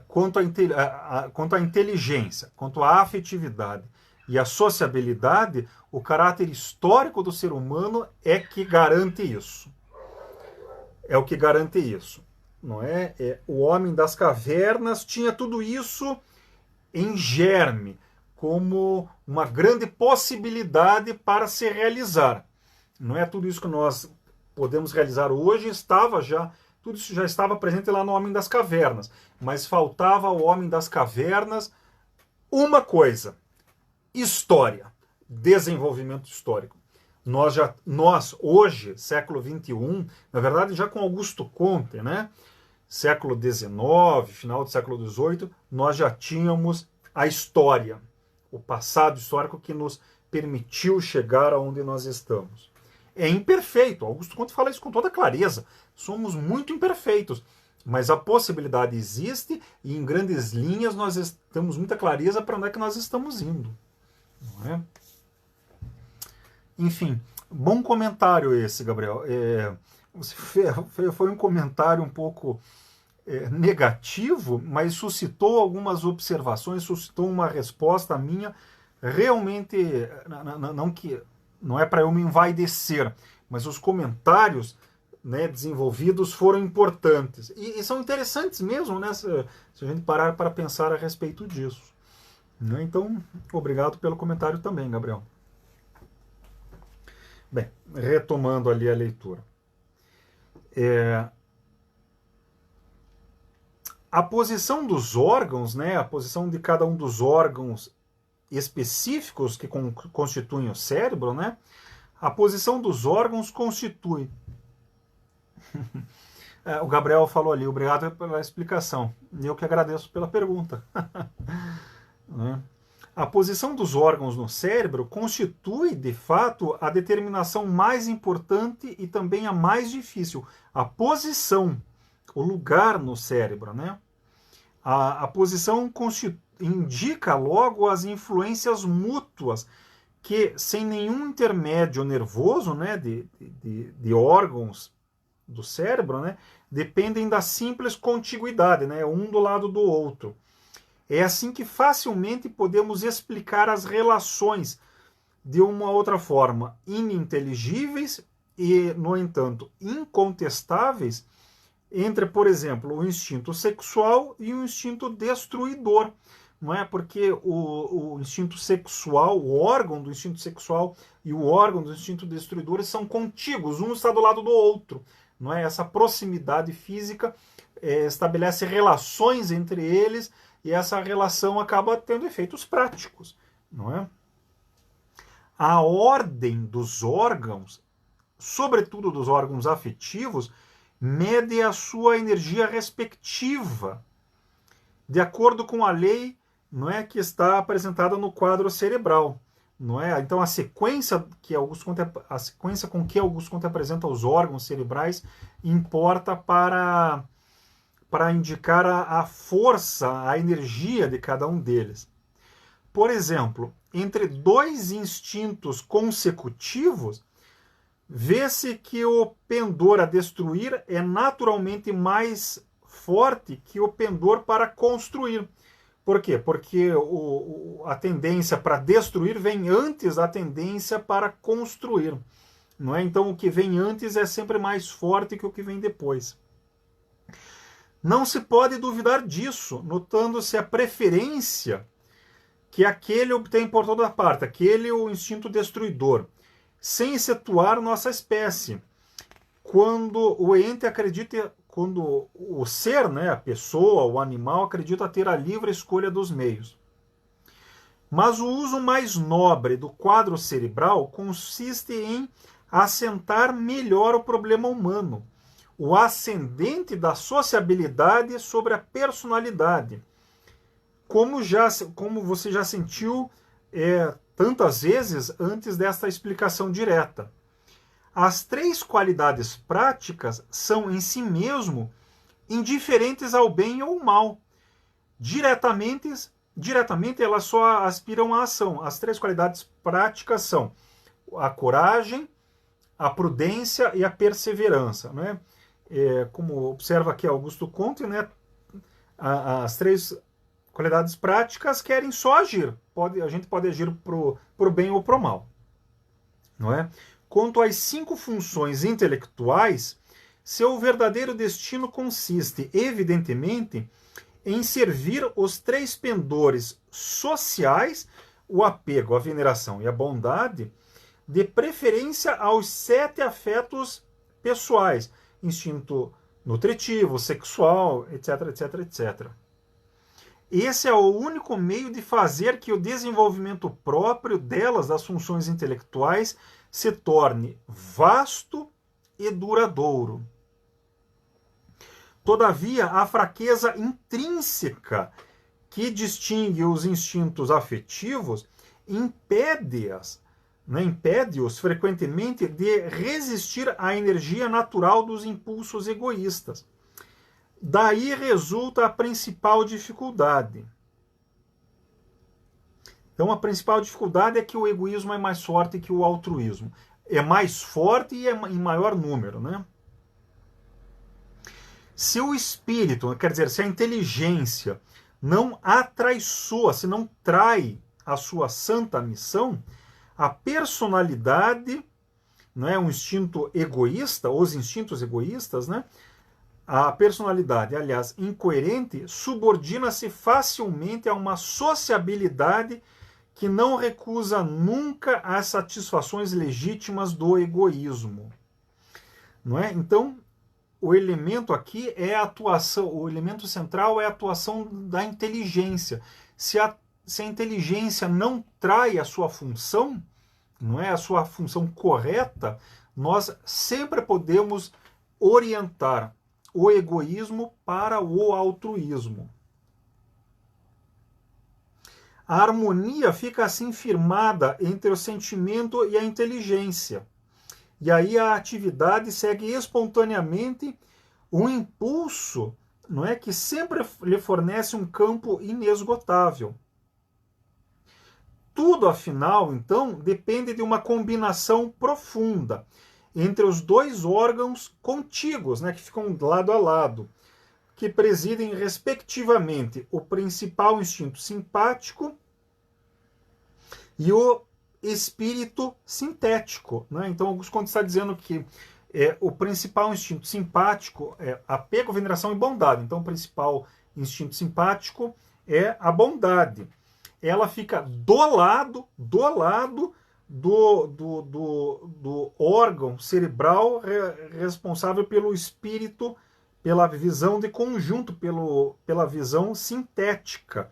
quanto à inteligência, quanto à afetividade e à sociabilidade, o caráter histórico do ser humano é que garante isso. É o que garante isso, não é? O homem das cavernas tinha tudo isso em germe, como uma grande possibilidade para se realizar. Não é tudo isso que nós podemos realizar hoje, tudo isso já estava presente lá no Homem das Cavernas, mas faltava ao Homem das Cavernas uma coisa: história, desenvolvimento histórico. Nós hoje, século XXI, na verdade já com Augusto Comte, né? Século XIX, final do século XVIII, nós já tínhamos a história, o passado histórico que nos permitiu chegar aonde nós estamos. É imperfeito, Augusto Comte fala isso com toda clareza, somos muito imperfeitos, mas a possibilidade existe e em grandes linhas nós temos muita clareza para onde é que nós estamos indo. Não é? Enfim, bom comentário esse, Gabriel. Foi um comentário um pouco negativo, mas suscitou algumas observações, suscitou uma resposta minha realmente, não é para eu me envaidecer, mas os comentários, né, desenvolvidos foram importantes e são interessantes mesmo, né, se a gente parar para pensar a respeito disso. Né? Então, obrigado pelo comentário também, Gabriel. Bem, retomando ali a leitura. A posição dos órgãos, né, a posição de cada um dos órgãos específicos que constituem o cérebro, né, a posição dos órgãos constitui. O Gabriel falou ali, obrigado pela explicação. Eu que agradeço pela pergunta. A posição dos órgãos no cérebro constitui, de fato, a determinação mais importante e também a mais difícil. A posição, o lugar no cérebro, né? A posição indica logo as influências mútuas que, sem nenhum intermédio nervoso, né, de órgãos do cérebro, né, dependem da simples contiguidade, né, um do lado do outro. É assim que facilmente podemos explicar as relações de uma outra forma, ininteligíveis e, no entanto, incontestáveis, entre, por exemplo, o instinto sexual e o instinto destruidor. Não é? Porque o instinto sexual, o órgão do instinto sexual e o órgão do instinto destruidor são contíguos, um está do lado do outro. Não é? Essa proximidade física estabelece relações entre eles e essa relação acaba tendo efeitos práticos. Não é? A ordem dos órgãos, sobretudo dos órgãos afetivos, mede a sua energia respectiva, de acordo com a lei, não é, que está apresentada no quadro cerebral. Não é? Então a sequência com que Augusto Comte apresenta os órgãos cerebrais importa para indicar a força, a energia de cada um deles. Por exemplo, entre dois instintos consecutivos, Vê-se que o pendor a destruir é naturalmente mais forte que o pendor para construir. Por quê? Porque a tendência para destruir vem antes da tendência para construir. Não é? Então o que vem antes é sempre mais forte que o que vem depois. Não se pode duvidar disso, notando-se a preferência que aquele obtém por toda parte, aquele o instinto destruidor, sem excetuar nossa espécie. Quando o ente acredita, quando o ser, né, a pessoa, o animal, acredita ter a livre escolha dos meios. Mas o uso mais nobre do quadro cerebral consiste em assentar melhor o problema humano, o ascendente da sociabilidade sobre a personalidade. Como você já sentiu tantas vezes antes desta explicação direta. As três qualidades práticas são em si mesmo indiferentes ao bem ou ao mal. Diretamente elas só aspiram à ação. As três qualidades práticas são a coragem, a prudência e a perseverança. Né? Como observa aqui Augusto Comte, né? As três qualidades práticas querem só agir. A gente pode agir para o bem ou para o mal. Não é? Quanto às 5 funções intelectuais, seu verdadeiro destino consiste, evidentemente, em servir os 3 pendores sociais, o apego, a veneração e a bondade, de preferência aos 7 afetos pessoais, instinto nutritivo, sexual, etc, etc, etc. Esse é o único meio de fazer que o desenvolvimento próprio delas, das funções intelectuais, se torne vasto e duradouro. Todavia, a fraqueza intrínseca que distingue os instintos afetivos impede-os frequentemente de resistir à energia natural dos impulsos egoístas. Daí resulta a principal dificuldade. Então, a principal dificuldade é que o egoísmo é mais forte que o altruísmo. É mais forte e é em maior número, né? Se o espírito, quer dizer, se a inteligência não atraiçoa, se não trai a sua santa missão, a personalidade, né, um instinto egoísta, os instintos egoístas, né, a personalidade, aliás, incoerente, subordina-se facilmente a uma sociabilidade que não recusa nunca as satisfações legítimas do egoísmo. Não é? Então, o elemento aqui é a atuação, o elemento central é a atuação da inteligência. Se a inteligência não trai a sua função, não é a sua função correta, nós sempre podemos orientar o egoísmo para o altruísmo. A harmonia fica assim firmada entre o sentimento e a inteligência. E aí a atividade segue espontaneamente um impulso, não é, que sempre lhe fornece um campo inesgotável. Tudo, afinal, então, depende de uma combinação profunda entre os 2 órgãos contíguos, né, que ficam lado a lado, que presidem, respectivamente, o principal instinto simpático e o espírito sintético. Né? Então, Augusto Comte está dizendo que o principal instinto simpático é apego, veneração e bondade. Então, o principal instinto simpático é a bondade. Ela fica do lado do órgão cerebral responsável pelo espírito, pela visão de conjunto, pela visão sintética.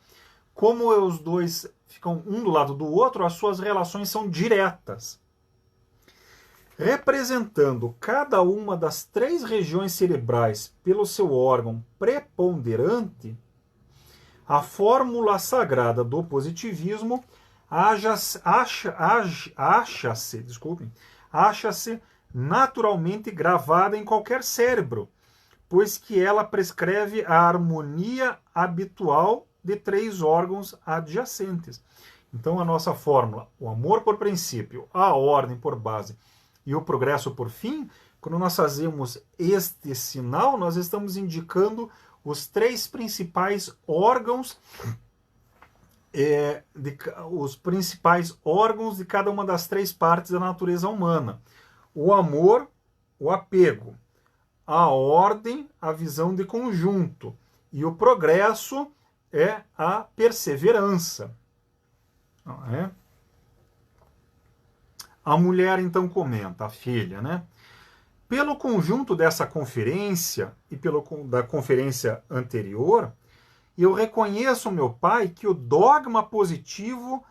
Como os dois ficam um do lado do outro, as suas relações são diretas. Representando cada uma das 3 regiões cerebrais pelo seu órgão preponderante, a fórmula sagrada do positivismo acha-se naturalmente gravada em qualquer cérebro, pois que ela prescreve a harmonia habitual de 3 órgãos adjacentes. Então, a nossa fórmula, o amor por princípio, a ordem por base e o progresso por fim, quando nós fazemos este sinal, nós estamos indicando os 3 principais órgãos, os principais órgãos de cada uma das 3 partes da natureza humana. O amor, o apego, a ordem, a visão de conjunto, e o progresso é a perseverança. Não é? A mulher então comenta, a filha, né? Pelo conjunto dessa conferência e da conferência anterior, eu reconheço, meu pai, que o dogma positivo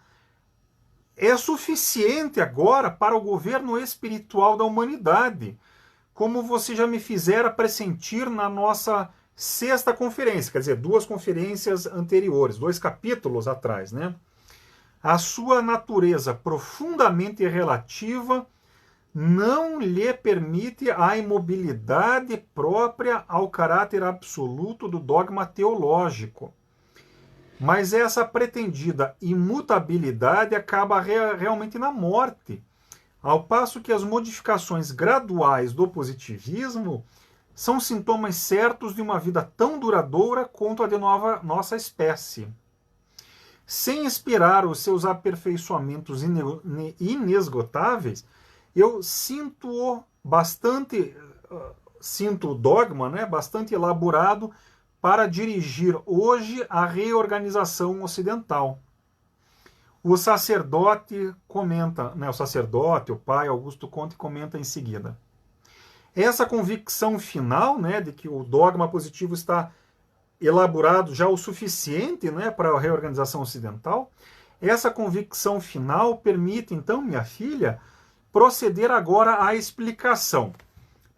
é suficiente agora para o governo espiritual da humanidade, como você já me fizera pressentir na nossa 6ª conferência, quer dizer, 2 conferências anteriores, 2 capítulos atrás, né? A sua natureza profundamente relativa não lhe permite a imobilidade própria ao caráter absoluto do dogma teológico. Mas essa pretendida imutabilidade acaba realmente na morte, ao passo que as modificações graduais do positivismo são sintomas certos de uma vida tão duradoura quanto a de nossa espécie. Sem esperar os seus aperfeiçoamentos inesgotáveis, eu sinto o dogma, né, bastante elaborado para dirigir hoje a reorganização ocidental. O sacerdote comenta, né, o pai Augusto Conte comenta em seguida. Essa convicção final, né, de que o dogma positivo está elaborado já o suficiente, né, para a reorganização ocidental, essa convicção final permite, então, minha filha, proceder agora à explicação.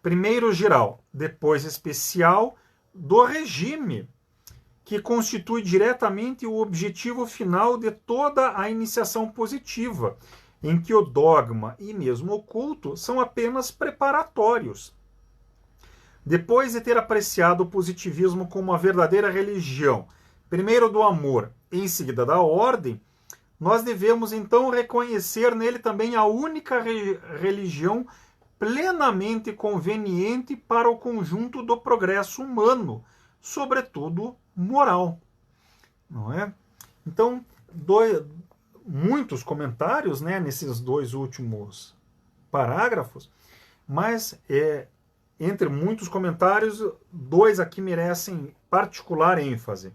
Primeiro geral, depois especial, do regime, que constitui diretamente o objetivo final de toda a iniciação positiva, em que o dogma e mesmo o culto são apenas preparatórios. Depois de ter apreciado o positivismo como uma verdadeira religião, primeiro do amor, em seguida da ordem, nós devemos então reconhecer nele também a única religião plenamente conveniente para o conjunto do progresso humano, sobretudo moral. Não é? Então, muitos comentários, né, nesses 2 últimos parágrafos, mas entre muitos comentários, 2 aqui merecem particular ênfase.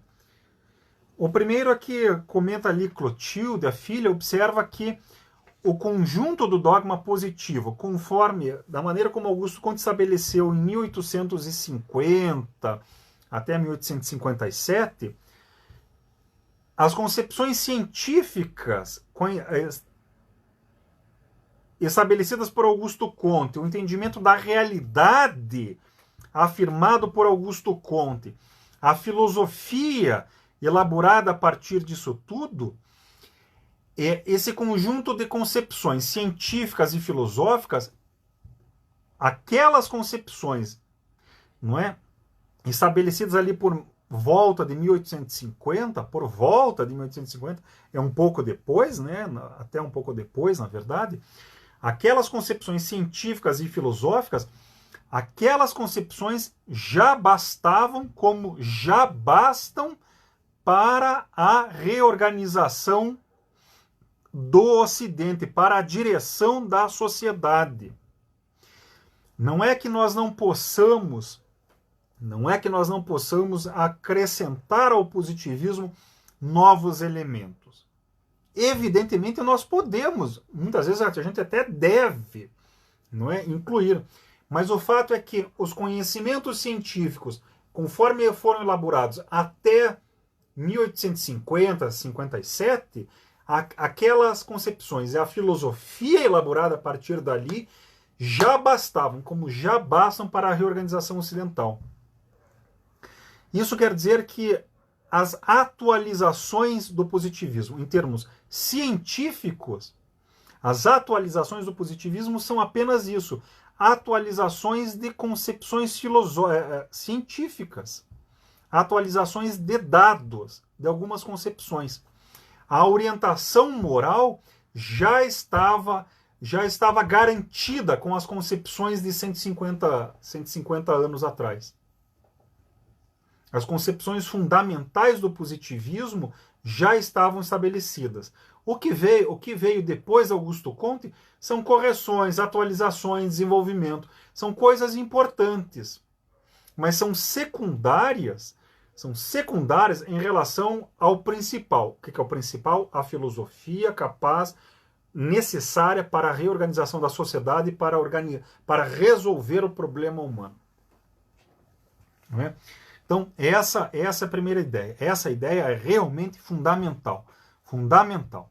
O primeiro é que comenta ali Clotilde, a filha, observa que o conjunto do dogma positivo, conforme, da maneira como Augusto Conte estabeleceu em 1850 até 1857, as concepções científicas estabelecidas por Augusto Conte, o entendimento da realidade afirmado por Augusto Conte, a filosofia elaborada a partir disso tudo, esse conjunto de concepções científicas e filosóficas, aquelas concepções, não é, estabelecidas ali por volta de 1850, é um pouco depois, né, até um pouco depois, na verdade, aquelas concepções científicas e filosóficas, aquelas concepções já bastavam, como já bastam, para a reorganização do Ocidente, para a direção da sociedade. Não é que nós não possamos acrescentar ao positivismo novos elementos. Evidentemente nós podemos, muitas vezes a gente até deve, não é, incluir. Mas o fato é que os conhecimentos científicos, conforme foram elaborados até 1850, 57, aquelas concepções e a filosofia elaborada a partir dali já bastavam, como já bastam para a reorganização ocidental. Isso quer dizer que as atualizações do positivismo, em termos científicos, as atualizações do positivismo são apenas isso, atualizações de concepções científicas, atualizações de dados, de algumas concepções. A orientação moral já estava já estava garantida com as concepções de 150 anos atrás. As concepções fundamentais do positivismo já estavam estabelecidas. O que veio depois de Augusto Comte são correções, atualizações, desenvolvimento. São coisas importantes, mas são secundárias em relação ao principal. O que é o principal? A filosofia capaz, necessária para a reorganização da sociedade e para resolver o problema humano. Não é? Então, essa é a primeira ideia. Essa ideia é realmente fundamental. Fundamental.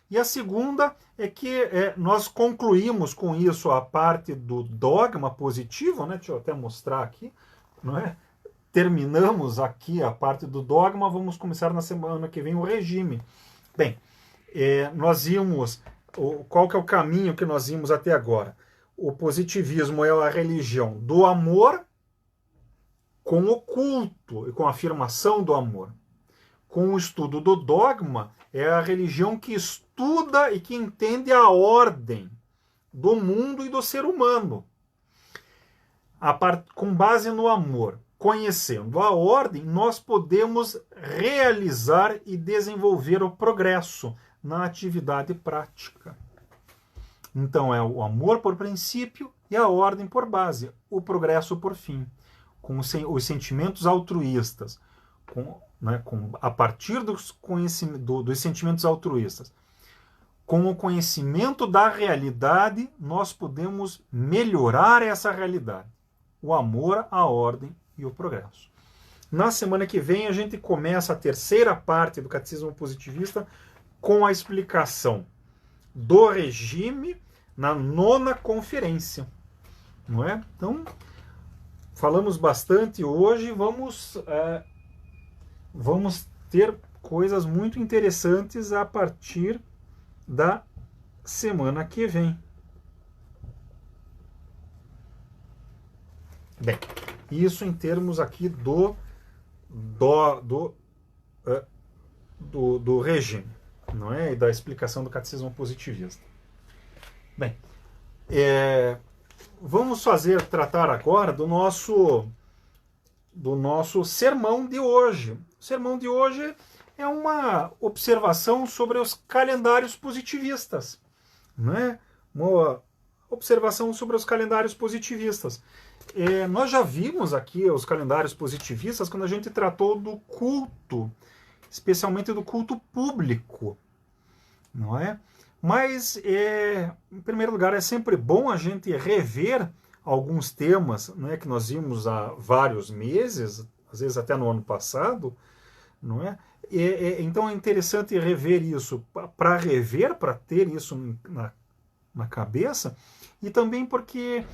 E a segunda é que nós concluímos com isso a parte do dogma positivo, né? Deixa eu até mostrar aqui, não é? Terminamos aqui a parte do dogma, vamos começar na semana que vem o regime. Bem, nós vimos qual que é o caminho que nós vimos até agora. O positivismo é a religião do amor com o culto e com a afirmação do amor. Com o estudo do dogma, é a religião que estuda e que entende a ordem do mundo e do ser humano. Com base no amor, conhecendo a ordem, nós podemos realizar e desenvolver o progresso na atividade prática. Então é o amor por princípio e a ordem por base, o progresso por fim. Com os sentimentos altruístas, a partir dos sentimentos altruístas, com o conhecimento da realidade, nós podemos melhorar essa realidade. O amor, a ordem e o progresso. Na semana que vem, a gente começa a terceira parte do Catecismo Positivista com a explicação do regime na 9ª conferência. Não é? Então, falamos bastante hoje, vamos ter coisas muito interessantes a partir da semana que vem. Bem, isso em termos aqui do regime, não é? E da explicação do Catecismo Positivista. Bem, vamos tratar agora do nosso sermão de hoje. O sermão de hoje é uma observação sobre os calendários positivistas, não é? Uma observação sobre os calendários positivistas. Nós já vimos aqui os calendários positivistas quando a gente tratou do culto, especialmente do culto público, não é? Mas, em primeiro lugar, é sempre bom a gente rever alguns temas, né, que nós vimos há vários meses, às vezes até no ano passado, não é? Então é interessante rever isso, para ter isso na cabeça, e também porque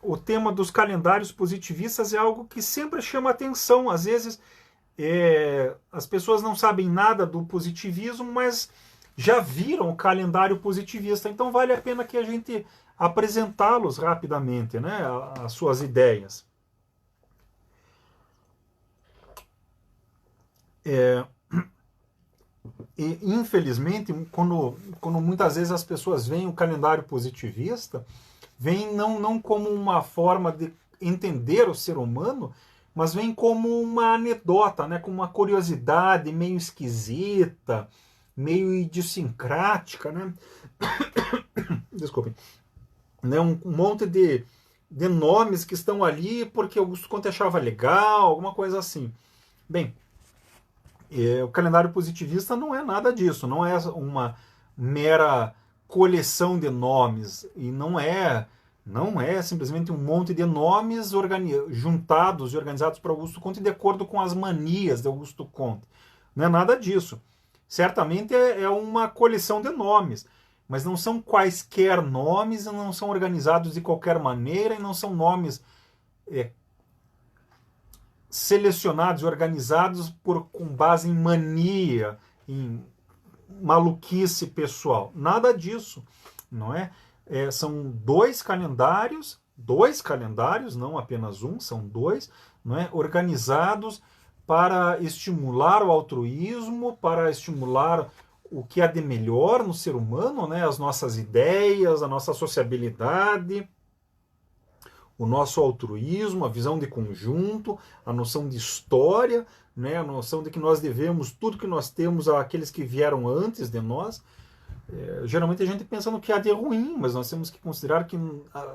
o tema dos calendários positivistas é algo que sempre chama atenção. Às vezes as pessoas não sabem nada do positivismo, mas já viram o calendário positivista, então vale a pena que a gente apresentá-los rapidamente, né, as suas ideias. E, infelizmente, quando muitas vezes as pessoas veem o calendário positivista, veem não como uma forma de entender o ser humano, mas veem como uma anedota, né, como uma curiosidade meio esquisita, meio idiosincrática, né? Desculpem. Né? Um monte de nomes que estão ali porque Augusto Comte achava legal, alguma coisa assim. Bem, o calendário positivista não é nada disso, não é uma mera coleção de nomes, e não é simplesmente um monte de nomes juntados e organizados para Augusto Comte de acordo com as manias de Augusto Comte. Não é nada disso. Certamente é uma coleção de nomes, mas não são quaisquer nomes, não são organizados de qualquer maneira, e não são nomes selecionados e organizados com base em mania, em maluquice pessoal. Nada disso, não é? São dois calendários, não apenas um, são dois, não é? Organizados para estimular o altruísmo, para estimular o que há de melhor no ser humano, né? As nossas ideias, a nossa sociabilidade, o nosso altruísmo, a visão de conjunto, a noção de história, né? A noção de que nós devemos tudo que nós temos àqueles que vieram antes de nós. Geralmente a gente pensa no que há de ruim, mas nós temos que considerar que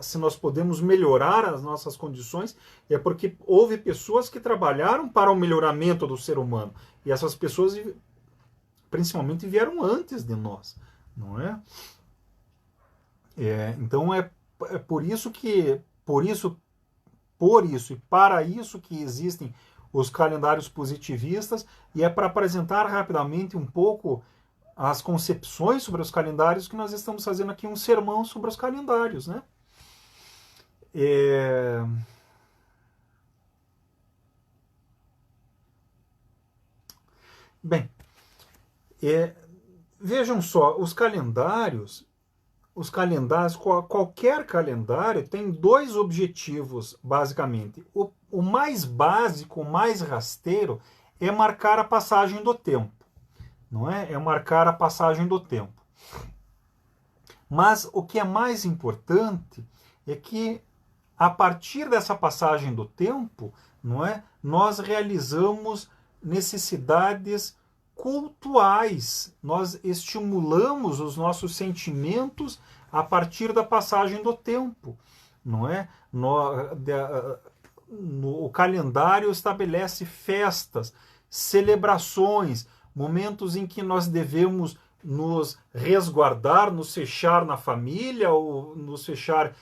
se nós podemos melhorar as nossas condições, é porque houve pessoas que trabalharam para o melhoramento do ser humano. E essas pessoas principalmente vieram antes de nós, não é? Então é por isso e para isso que existem os calendários positivistas, e é para apresentar rapidamente um pouco as concepções sobre os calendários que nós estamos fazendo aqui um sermão sobre os calendários, né? Bem, vejam só, qualquer calendário tem dois objetivos, basicamente. O mais básico, o mais rasteiro, é marcar a passagem do tempo. Não é? É marcar a passagem do tempo. Mas o que é mais importante é que, a partir dessa passagem do tempo, não é? Nós realizamos necessidades cultuais. Nós estimulamos os nossos sentimentos a partir da passagem do tempo. Não é? O calendário estabelece festas, celebrações, momentos em que nós devemos nos resguardar, nos fechar na família ou nos fechar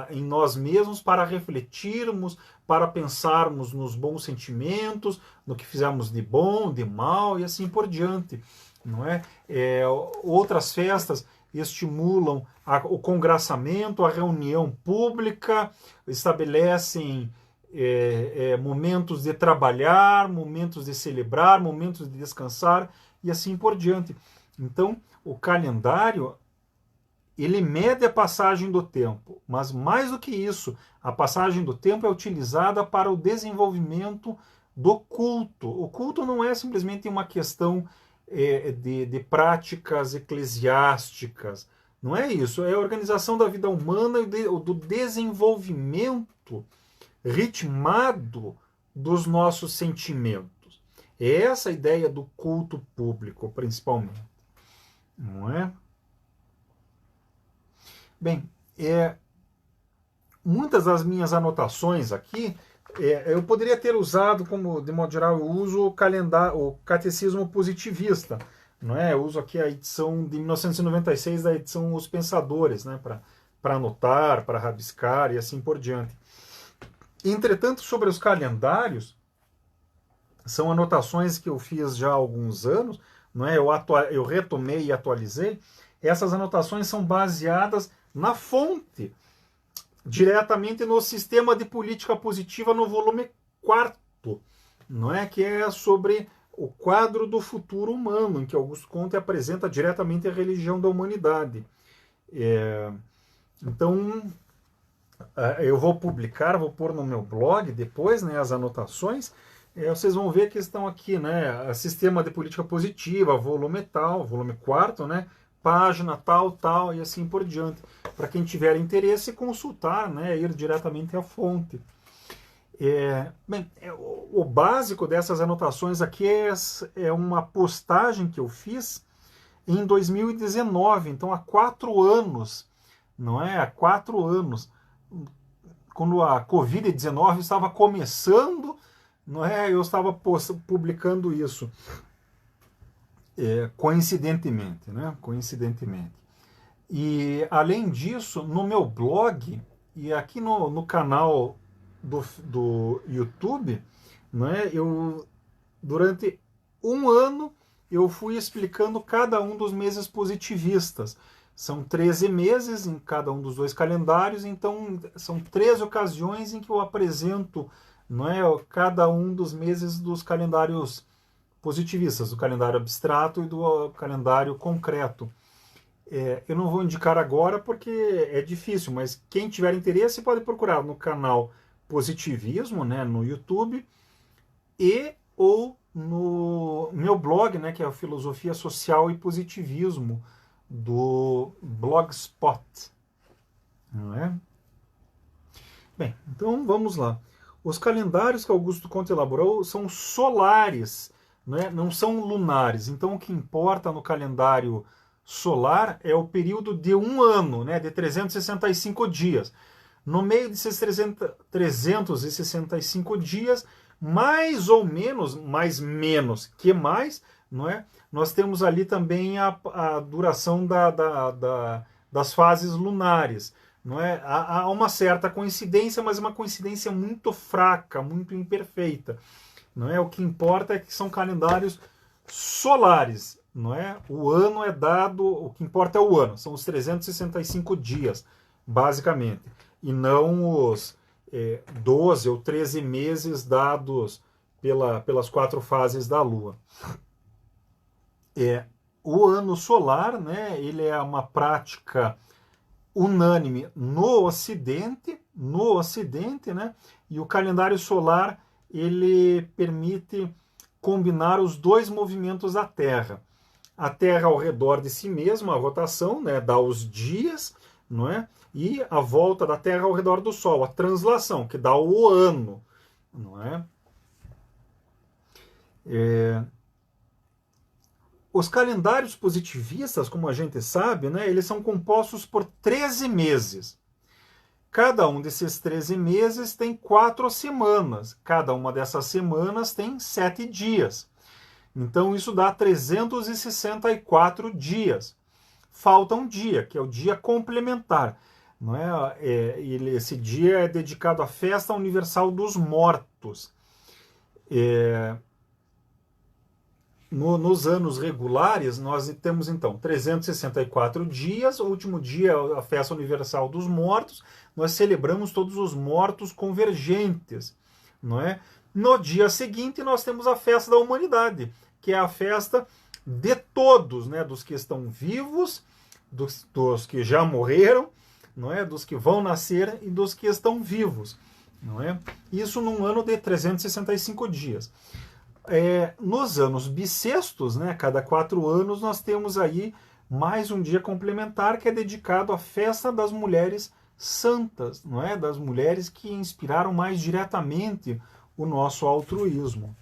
em nós mesmos para refletirmos, para pensarmos nos bons sentimentos, no que fizemos de bom, de mal e assim por diante, não é? Outras festas estimulam o congraçamento, a reunião pública, estabelecem momentos de trabalhar, momentos de celebrar, momentos de descansar e assim por diante. Então, o calendário, ele mede a passagem do tempo, mas mais do que isso, a passagem do tempo é utilizada para o desenvolvimento do culto. O culto não é simplesmente uma questão de práticas eclesiásticas, não é isso, é a organização da vida humana e do desenvolvimento ritmado dos nossos sentimentos. É essa a ideia do culto público, principalmente. Não é? Bem, muitas das minhas anotações aqui, eu poderia ter usado, como de modo geral eu uso o Catecismo Positivista. Não é? Eu uso aqui a edição de 1996 da edição Os Pensadores, né? Para anotar, para rabiscar e assim por diante. Entretanto, sobre os calendários, são anotações que eu fiz já há alguns anos, não é? Eu retomei e atualizei. Essas anotações são baseadas na fonte, diretamente no Sistema de Política Positiva, no volume 4º, não é? Que é sobre o quadro do futuro humano, em que Augusto Comte apresenta diretamente a religião da humanidade. Então, eu vou pôr no meu blog depois, né, as anotações. Vocês vão ver que estão aqui, né, Sistema de Política Positiva, volume tal, volume 4º, né, página tal, e assim por diante. Para quem tiver interesse, consultar, né, ir diretamente à fonte. O básico dessas anotações aqui é uma postagem que eu fiz em 2019, então há 4 anos, não é? Há 4 anos, quando a Covid-19 estava começando, não é? Eu estava publicando isso, coincidentemente, né? Coincidentemente. E, além disso, no meu blog e aqui no canal do YouTube, né, durante um ano, eu fui explicando cada um dos meses positivistas. São 13 meses em cada um dos 2 calendários, então são 13 ocasiões em que eu apresento, não é, cada um dos meses dos calendários positivistas, do calendário abstrato e do calendário concreto. Eu não vou indicar agora porque é difícil, mas quem tiver interesse pode procurar no canal Positivismo, né, no YouTube, ou no meu blog, né, que é a Filosofia Social e Positivismo, do Blogspot. Não é? Bem, então vamos lá. Os calendários que Augusto Conte elaborou são solares, né? Não são lunares. Então o que importa no calendário solar é o período de um ano, né? De 365 dias. No meio desses 365 dias, mais ou menos, mais menos que mais, não é? Nós temos ali também a duração das fases lunares. Não é? Há uma certa coincidência, mas uma coincidência muito fraca, muito imperfeita. Não é? O que importa é que são calendários solares. Não é? O ano é dado, o que importa é o ano, são os 365 dias, basicamente. E não os 12 ou 13 meses dados pelas 4 fases da Lua. O ano solar, né, ele é uma prática unânime no Ocidente, né? E o calendário solar ele permite combinar os dois movimentos da Terra. A Terra ao redor de si mesma, a rotação, né, dá os dias, não é? E a volta da Terra ao redor do Sol, a translação, que dá o ano, não é? Os calendários positivistas, como a gente sabe, né, eles são compostos por 13 meses. Cada um desses 13 meses tem 4 semanas. Cada uma dessas semanas tem 7 dias. Então isso dá 364 dias. Falta um dia, que é o dia complementar. Não é? Esse dia é dedicado à Festa Universal dos Mortos. Nos anos regulares, nós temos então 364 dias, o último dia é a Festa Universal dos Mortos, nós celebramos todos os mortos convergentes, não é? No dia seguinte, nós temos a Festa da Humanidade, que é a festa de todos, né? Dos que estão vivos, dos que já morreram, não é? Dos que vão nascer e dos que estão vivos, não é? Isso num ano de 365 dias. Nos anos bissextos, né, cada 4 anos, nós temos aí mais um dia complementar que é dedicado à festa das mulheres santas, não é? Das mulheres que inspiraram mais diretamente o nosso altruísmo.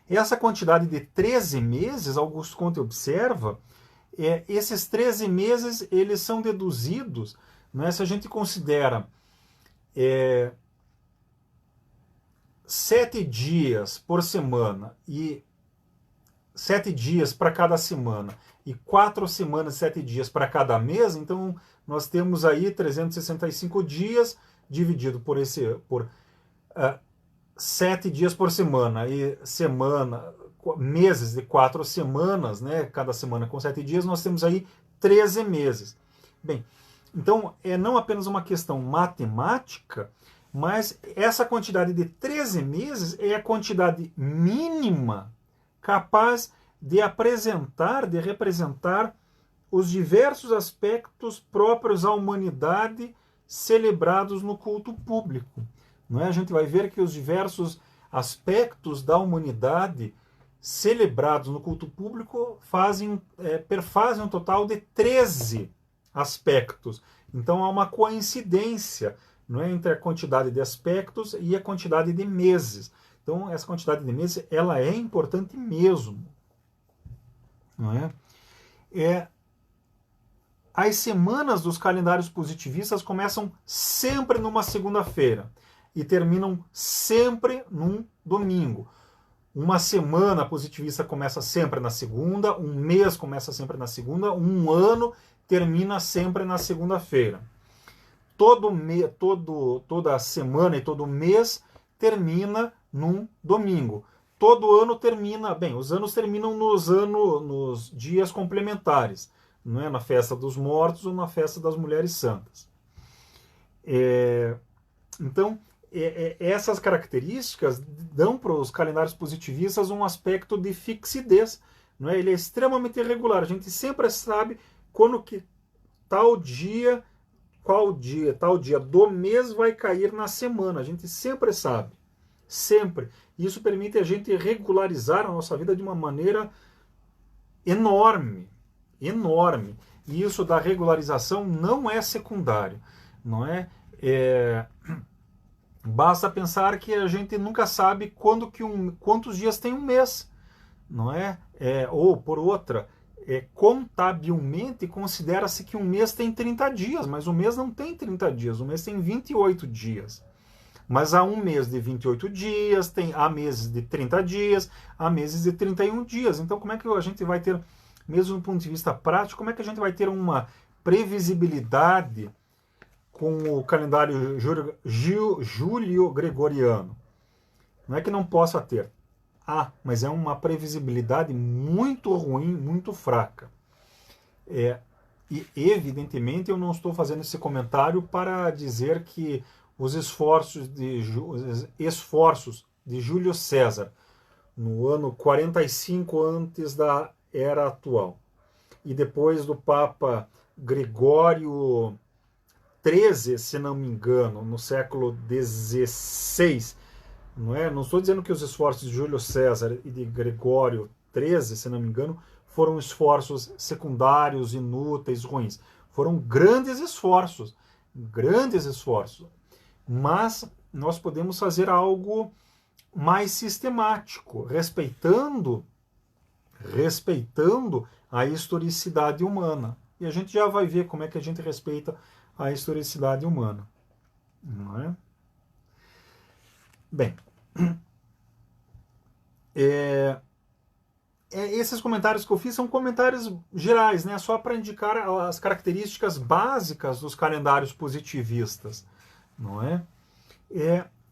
Essa quantidade de 13 meses, Augusto Conte observa, esses 13 meses eles são deduzidos, não é? Se a gente considera 7 dias por semana e 7 dias para cada semana e 4 semanas, 7 dias para cada mês, então nós temos aí 365 dias dividido por 7 dias por semana e meses de 4 semanas, né? Cada semana com 7 dias, nós temos aí 13 meses. Bem, então é não apenas uma questão matemática, mas essa quantidade de 13 meses é a quantidade mínima capaz de representar os diversos aspectos próprios à humanidade celebrados no culto público. Não é? A gente vai ver que os diversos aspectos da humanidade celebrados no culto público perfazem um total de 13 aspectos. Então há uma coincidência, não é, entre a quantidade de aspectos e a quantidade de meses. Então essa quantidade de meses ela é importante mesmo, não é? As semanas dos calendários positivistas começam sempre numa segunda-feira e terminam sempre num domingo. Uma semana positivista começa sempre na segunda, um mês começa sempre na segunda, um ano termina sempre na segunda-feira. Toda semana e todo mês termina num domingo. Todo ano termina, os anos terminam nos dias complementares, não é? Na festa dos mortos ou na festa das mulheres santas. Então, essas características dão para os calendários positivistas um aspecto de fixidez, não é? Ele é extremamente irregular. A gente sempre sabe quando que tal dia do mês vai cair na semana. A gente sempre sabe, sempre. Isso permite a gente regularizar a nossa vida de uma maneira enorme, enorme. E isso da regularização não é secundário, não é? Basta pensar que a gente nunca sabe quantos dias tem um mês, não é? Ou por outra, contabilmente considera-se que um mês tem 30 dias, mas o mês não tem 30 dias, o mês tem 28 dias. Mas há um mês de 28 dias, há meses de 30 dias, há meses de 31 dias. Então, como é que a gente vai ter, mesmo do ponto de vista prático, como é que a gente vai ter uma previsibilidade com o calendário júlio-gregoriano? Não é que não possa ter. Mas é uma previsibilidade muito ruim, muito fraca. E, evidentemente, eu não estou fazendo esse comentário para dizer que os esforços de Júlio César, no ano 45 antes da era atual, e depois do Papa Gregório XIII, se não me engano, no século XVI, não é? Não estou dizendo que os esforços de Júlio César e de Gregório XIII, se não me engano, foram esforços secundários, inúteis, ruins. Foram grandes esforços, mas nós podemos fazer algo mais sistemático, respeitando a historicidade humana. E a gente já vai ver como é que a gente respeita a historicidade humana. Não é? Bem, esses comentários que eu fiz são comentários gerais, né? Só para indicar as características básicas dos calendários positivistas, não é?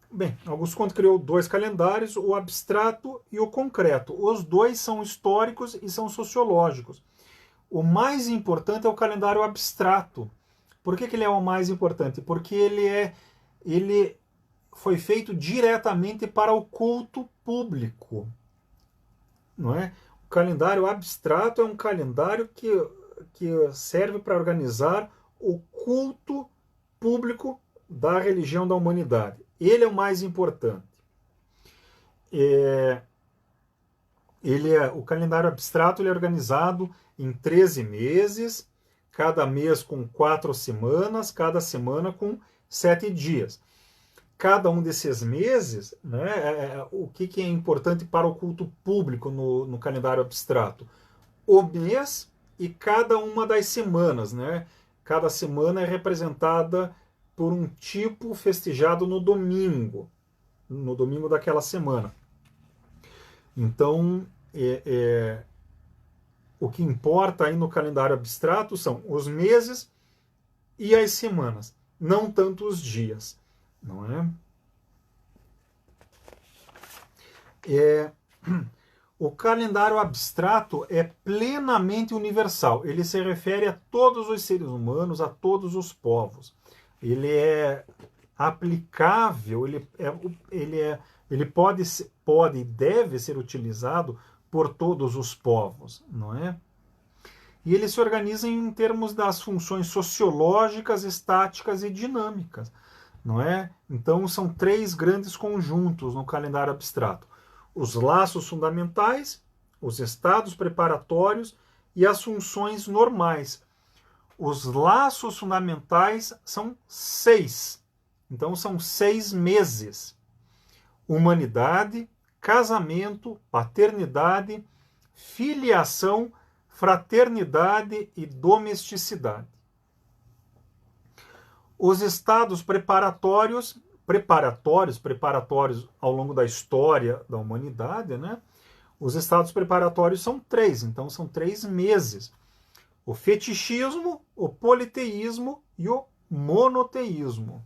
Bem, Augusto Comte criou dois calendários, o abstrato e o concreto. Os dois são históricos e são sociológicos. O mais importante é o calendário abstrato. Por que ele é o mais importante? Porque ele foi feito diretamente para o culto público, não é? O calendário abstrato é um calendário que serve para organizar o culto público da religião da humanidade. Ele é o mais importante. O calendário abstrato ele é organizado em 13 meses, cada mês com 4 semanas, cada semana com 7 dias. Cada um desses meses, né, o que é importante para o culto público no calendário abstrato? O mês e cada uma das semanas. Né? Cada semana é representada por um tipo festejado no domingo daquela semana. Então, o que importa aí no calendário abstrato são os meses e as semanas, não tanto os dias. Não é? O calendário abstrato é plenamente universal. Ele se refere a todos os seres humanos, a todos os povos. Ele é aplicável, ele pode e deve ser utilizado por todos os povos, não é? E ele se organiza em termos das funções sociológicas, estáticas e dinâmicas, não é? Então são 3 grandes conjuntos no calendário abstrato: os laços fundamentais, os estados preparatórios e as funções normais. Os laços fundamentais são 6. Então são 6 meses: humanidade, casamento, paternidade, filiação, fraternidade e domesticidade. Os estados preparatórios ao longo da história da humanidade, né? Os estados preparatórios são 3, então são 3 meses: o fetichismo, o politeísmo e o monoteísmo.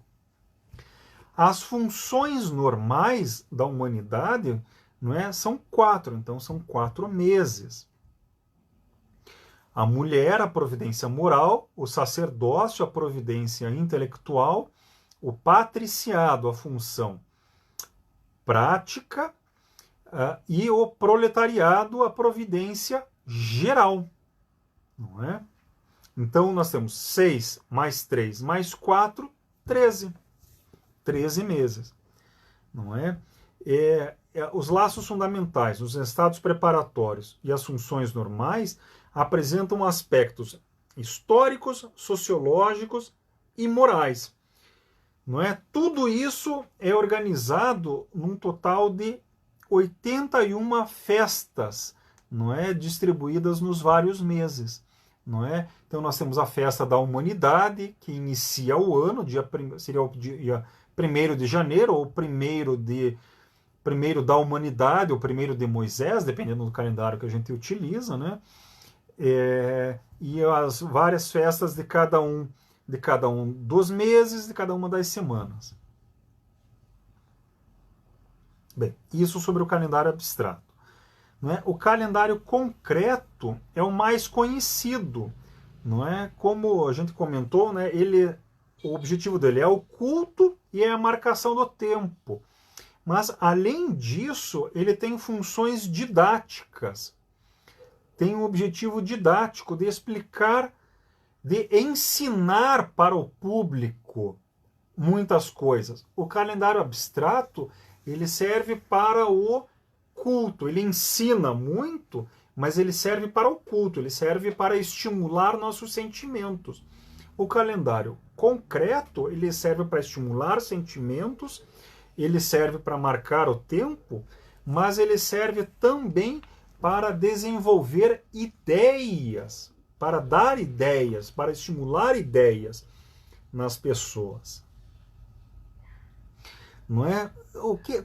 As funções normais da humanidade, não é, são 4, então são 4 meses. A mulher, a providência moral; o sacerdócio, a providência intelectual; o patriciado, a função prática, e o proletariado, a providência geral. Não é? Então nós temos 6 mais 3 mais 4, 13. 13 meses. Não é? os laços fundamentais, os estados preparatórios e as funções normais apresentam aspectos históricos, sociológicos e morais. Não é? Tudo isso é organizado num total de 81 festas, não é? Distribuídas nos vários meses. Não é? Então nós temos a festa da humanidade, que inicia o ano, seria o dia 1º de janeiro, ou primeiro da humanidade, ou primeiro de Moisés, dependendo do calendário que a gente utiliza, né? E as várias festas de cada um dos meses, de cada uma das semanas. Bem, isso sobre o calendário abstrato. Não é? O calendário concreto é o mais conhecido. Não é? Como a gente comentou, né, o objetivo dele é o culto e é a marcação do tempo. Mas, além disso, ele tem funções didáticas. Tem um objetivo didático de explicar, de ensinar para o público muitas coisas. O calendário abstrato, ele serve para o culto, ele ensina muito, mas ele serve para o culto, ele serve para estimular nossos sentimentos. O calendário concreto, ele serve para estimular sentimentos, ele serve para marcar o tempo, mas ele serve também para desenvolver ideias, para dar ideias, para estimular ideias nas pessoas. Não é?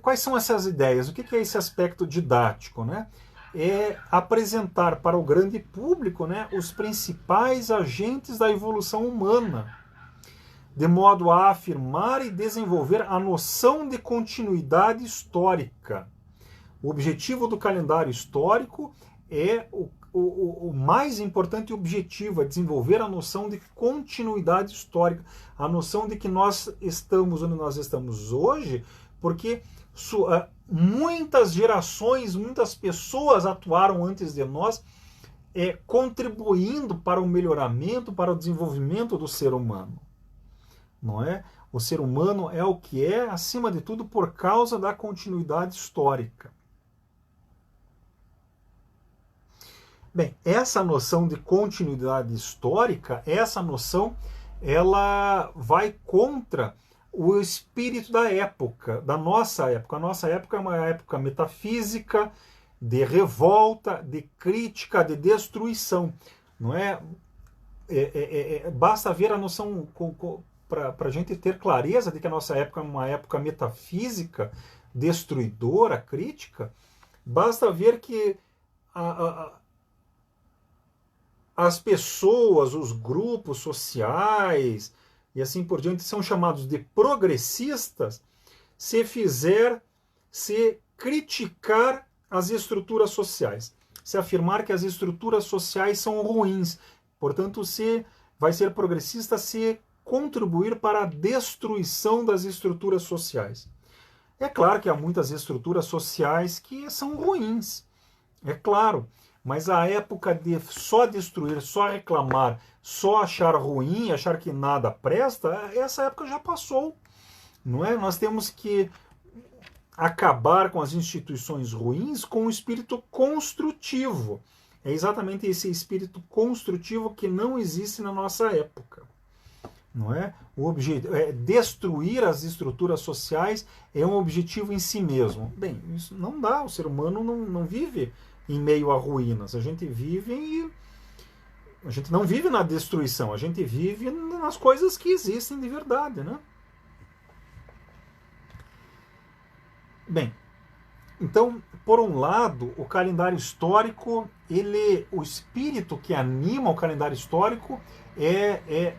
Quais são essas ideias? O que é esse aspecto didático? Né? É apresentar para o grande público, né, os principais agentes da evolução humana, de modo a afirmar e desenvolver a noção de continuidade histórica. O objetivo do calendário histórico é o mais importante objetivo, é desenvolver a noção de continuidade histórica, a noção de que nós estamos onde nós estamos hoje, porque muitas gerações, muitas pessoas atuaram antes de nós, contribuindo para o melhoramento, para o desenvolvimento do ser humano. Não é? O ser humano é o que é, acima de tudo, por causa da continuidade histórica. Bem, essa noção de continuidade histórica, essa noção, ela vai contra o espírito da época, da nossa época. A nossa época é uma época metafísica, de revolta, de crítica, de destruição. Não é? Basta ver a noção, para a gente ter clareza de que a nossa época é uma época metafísica, destruidora, crítica, basta ver que as pessoas, os grupos sociais e assim por diante são chamados de progressistas se criticar as estruturas sociais, se afirmar que as estruturas sociais são ruins. Portanto, vai ser progressista se contribuir para a destruição das estruturas sociais. É claro que há muitas estruturas sociais que são ruins, é claro, mas a época de só destruir, só reclamar, só achar ruim, achar que nada presta, essa época já passou, não é? Nós temos que acabar com as instituições ruins com o espírito construtivo. É exatamente esse espírito construtivo que não existe na nossa época. Não é? O objetivo destruir as estruturas sociais é um objetivo em si mesmo. Bem, isso não dá, o ser humano não vive em meio a ruínas. A gente não vive na destruição, a gente vive nas coisas que existem de verdade, né? Bem, então, por um lado, o calendário histórico, o espírito que anima o calendário histórico é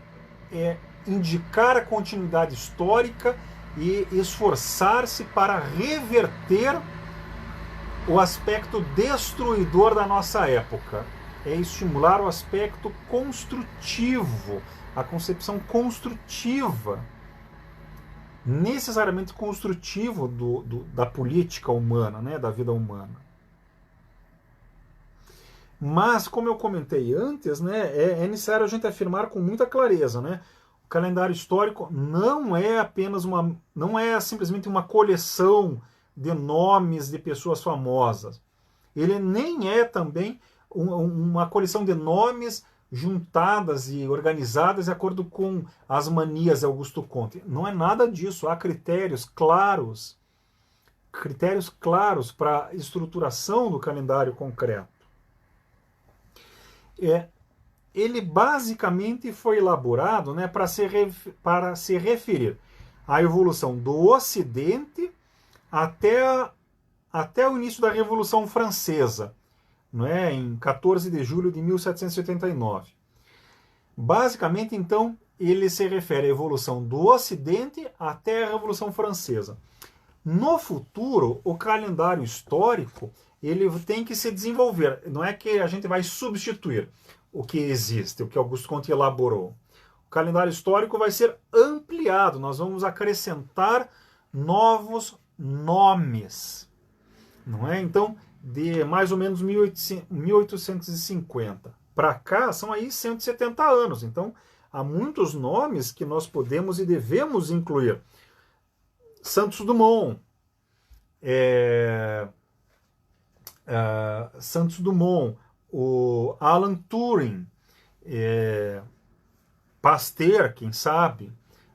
indicar a continuidade histórica e esforçar-se para reverter o aspecto destruidor da nossa época. É estimular o aspecto construtivo, a concepção construtiva, necessariamente construtivo da política humana, né, da vida humana. Mas, como eu comentei antes, né, é necessário a gente afirmar com muita clareza, né, o calendário histórico não é simplesmente uma coleção de nomes de pessoas famosas. Ele nem é também uma coleção de nomes juntadas e organizadas de acordo com as manias de Augusto Comte. Não é nada disso. Há critérios claros para a estruturação do calendário concreto. Ele basicamente foi elaborado, né, para se referir à evolução do Ocidente até o início da Revolução Francesa, não é? Em 14 de julho de 1789. Basicamente, então, ele se refere à evolução do Ocidente até a Revolução Francesa. No futuro, o calendário histórico ele tem que se desenvolver. Não é que a gente vai substituir o que existe, o que Augusto Comte elaborou. O calendário histórico vai ser ampliado. Nós vamos acrescentar novos nomes, não é? Então, de mais ou menos 1850 para cá, são aí 170 anos. Então, há muitos nomes que nós podemos e devemos incluir. Santos Dumont, o Alan Turing, Pasteur, quem sabe,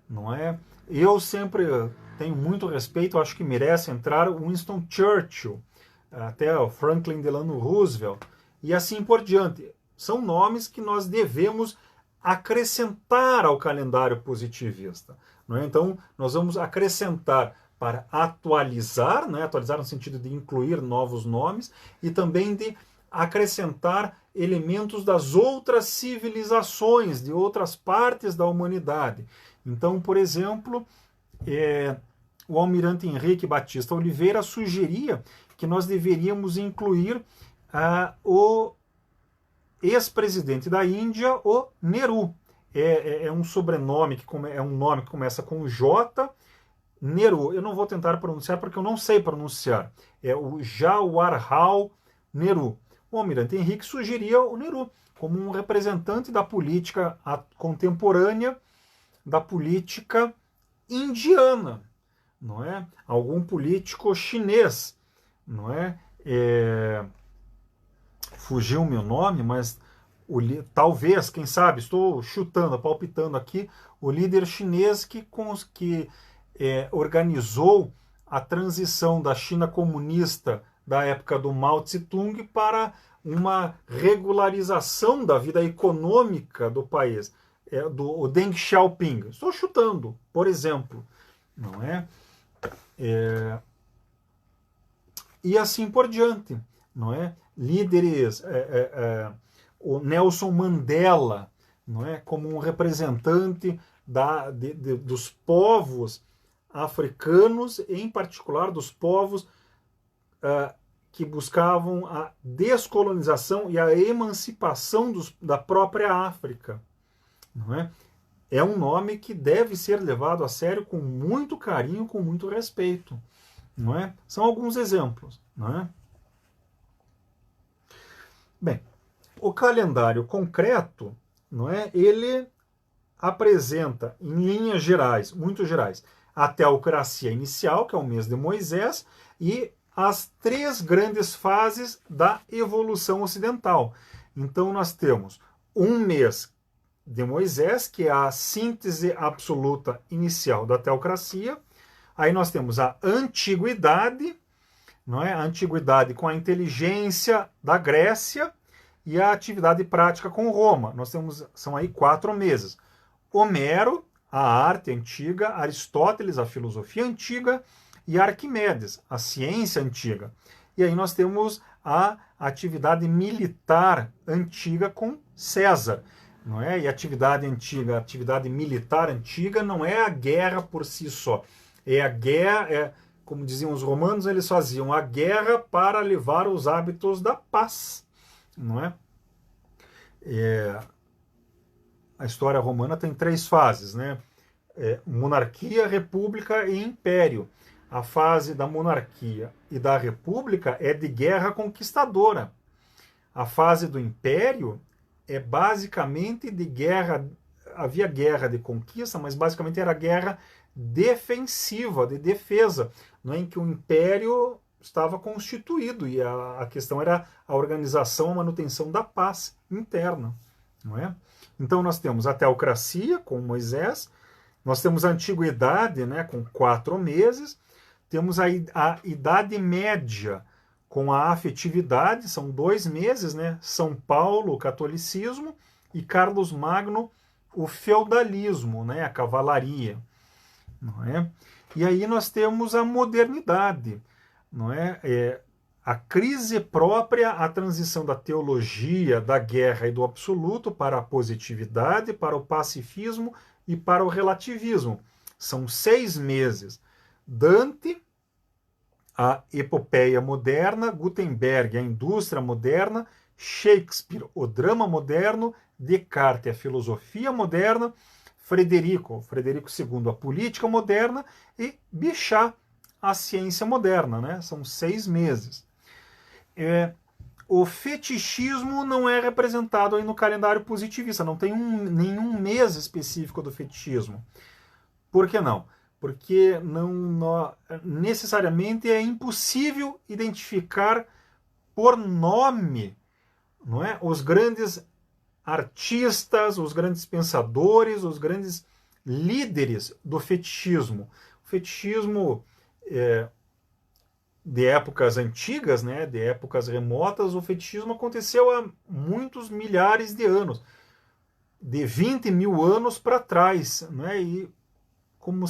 não é? Eu sempre tenho muito respeito, acho que merece entrar o Winston Churchill, até o Franklin Delano Roosevelt, e assim por diante. São nomes que nós devemos acrescentar ao calendário positivista. Não é? Então, nós vamos acrescentar para atualizar, né? Atualizar no sentido de incluir novos nomes, e também de acrescentar elementos das outras civilizações, de outras partes da humanidade. Então, por exemplo, o almirante Henrique Batista Oliveira sugeria que nós deveríamos incluir o ex-presidente da Índia, o Nehru. É um sobrenome, é um nome que começa com J, Nehru. Eu não vou tentar pronunciar porque eu não sei pronunciar. É o Jawaharlal Nehru. O almirante Henrique sugeria o Nehru como um representante da política contemporânea, da política indiana, não é? Algum político chinês, não é? Fugiu o meu nome, mas talvez, quem sabe, estou chutando, palpitando aqui, o líder chinês que organizou a transição da China comunista da época do Mao Tse-tung para uma regularização da vida econômica do país, o Deng Xiaoping. Estou chutando, por exemplo, não é? E assim por diante, não é? Líderes, o Nelson Mandela, não é? Como um representante dos povos africanos, em particular dos povos que buscavam a descolonização e a emancipação da própria África, não é? É um nome que deve ser levado a sério com muito carinho, com muito respeito, não é? São alguns exemplos, não é? Bem, o calendário concreto, não é? Ele apresenta, em linhas gerais, muito gerais, a teocracia inicial, que é o mês de Moisés, e as 3 grandes fases da evolução ocidental. Então, nós temos um mês de Moisés, que é a síntese absoluta inicial da teocracia. Aí nós temos a antiguidade, não é? A antiguidade com a inteligência da Grécia e a atividade prática com Roma. São aí 4 meses. Homero, a arte antiga, Aristóteles, a filosofia antiga, e Arquimedes, a ciência antiga. E aí nós temos a atividade militar antiga com César, não é? E a atividade antiga, a atividade militar antiga não é a guerra por si só. É a guerra, como diziam os romanos, eles faziam a guerra para levar os hábitos da paz, não é? A história romana tem 3 fases, né? Monarquia, república e império. A fase da monarquia e da república é de guerra conquistadora. A fase do império é basicamente de guerra. Havia guerra de conquista, mas basicamente era guerra defensiva, de defesa, não é? Em que o império estava constituído e a questão era a organização, a manutenção da paz interna, não é? Então nós temos a teocracia com Moisés, nós temos a antiguidade, né, com 4 meses, temos a Idade Média com a afetividade, são 2 meses, né? São Paulo, o catolicismo, e Carlos Magno, o feudalismo, né? A cavalaria, não é? E aí nós temos a modernidade, não é? A crise própria, a transição da teologia, da guerra e do absoluto para a positividade, para o pacifismo e para o relativismo. São 6 meses. Dante, a epopeia moderna, Gutenberg, a indústria moderna, Shakespeare, o drama moderno, Descartes, a filosofia moderna, Frederico II, a política moderna e Bichat, a ciência moderna, né? São 6 meses. O fetichismo não é representado aí no calendário positivista, não tem nenhum mês específico do fetichismo. Por que não? Porque não necessariamente é impossível identificar por nome, não é, os grandes artistas, os grandes pensadores, os grandes líderes do fetichismo. O fetichismo de épocas antigas, né, de épocas remotas, o fetichismo aconteceu há muitos milhares de anos, de 20 mil anos para trás, né, e como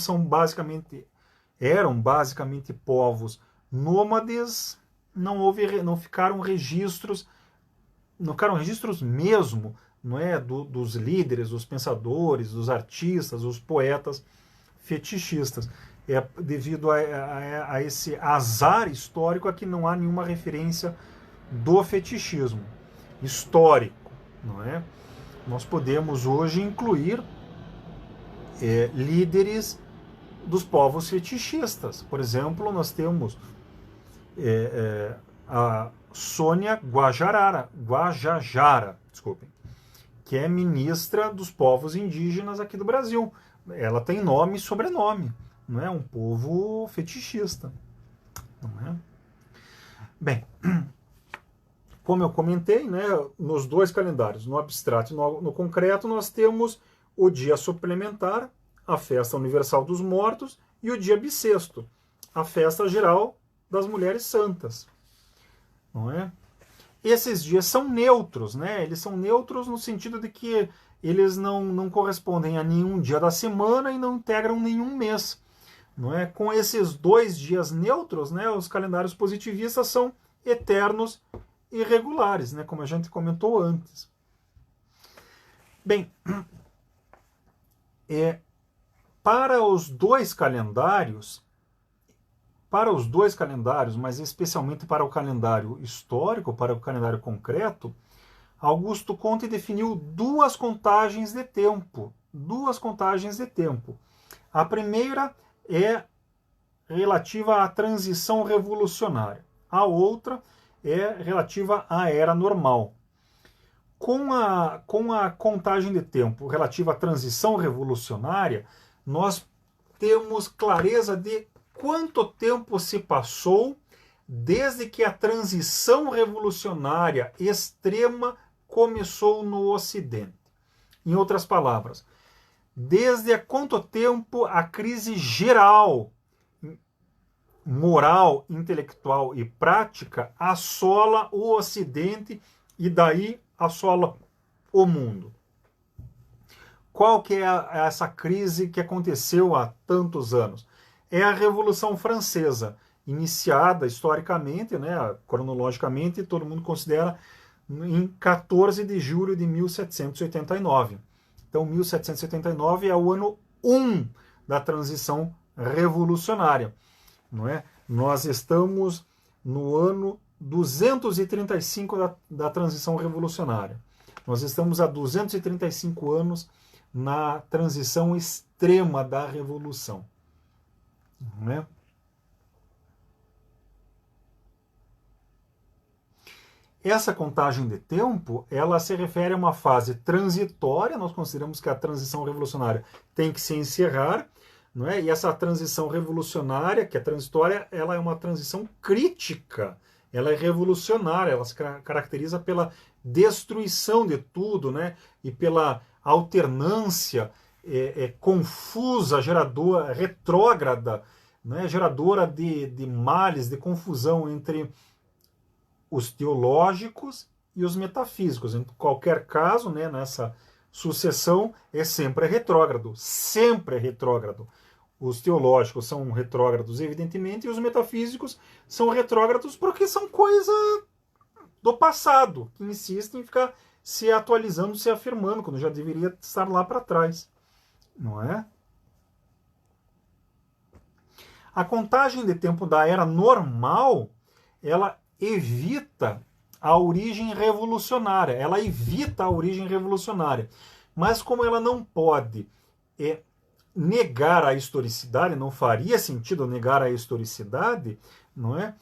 eram basicamente povos nômades, não ficaram registros mesmo, não é, dos líderes, dos pensadores, dos artistas, dos poetas fetichistas. É devido a esse azar histórico a que não há nenhuma referência do fetichismo histórico, não é? Nós podemos hoje incluir líderes dos povos fetichistas. Por exemplo, nós temos a Sônia Guajajara, que é ministra dos povos indígenas aqui do Brasil. Ela tem nome e sobrenome, não é? Um povo fetichista, não é? Bem, como eu comentei, né, nos 2 calendários, no abstrato e no concreto, nós temos o dia suplementar, a festa universal dos mortos, e o dia bissexto, a festa geral das mulheres santas, não é? Esses dias são neutros, né? Eles são neutros no sentido de que eles não correspondem a nenhum dia da semana e não integram nenhum mês, não é? Com esses 2 dias neutros, né, os calendários positivistas são eternos e regulares, né, como a gente comentou antes. Bem, para os dois calendários, mas especialmente para o calendário histórico, para o calendário concreto, Augusto Conte definiu 2 contagens de tempo. A primeira é relativa à transição revolucionária. A outra é relativa à era normal. Com a contagem de tempo relativa à transição revolucionária, nós temos clareza de quanto tempo se passou desde que a transição revolucionária extrema começou no Ocidente. Em outras palavras, desde há quanto tempo a crise geral, moral, intelectual e prática assola o Ocidente e daí assola o mundo. Qual que é essa crise que aconteceu há tantos anos? É a Revolução Francesa, iniciada historicamente, né, cronologicamente, todo mundo considera em 14 de julho de 1789. Então, 1789 é o ano 1 da transição revolucionária, não é? Nós estamos no ano 235 da transição revolucionária. Nós estamos há 235 anos na transição extrema da revolução, não é? Essa contagem de tempo, ela se refere a uma fase transitória. Nós consideramos que a transição revolucionária tem que se encerrar, não é? E essa transição revolucionária, que é transitória, ela é uma transição crítica, ela é revolucionária, ela se caracteriza pela destruição de tudo, né? E pela alternância confusa, geradora, retrógrada, né? Geradora de males, de confusão entre os teológicos e os metafísicos. Em qualquer caso, né, nessa sucessão, é sempre retrógrado, sempre é retrógrado. Os teológicos são retrógrados, evidentemente, e os metafísicos são retrógrados porque são coisa do passado, que insistem em ficar se atualizando, se afirmando, quando já deveria estar lá para trás. Não é? A contagem de tempo da era normal, ela evita a origem revolucionária. Ela evita a origem revolucionária. Mas como ela não pode negar a historicidade, não faria sentido negar a historicidade, não é?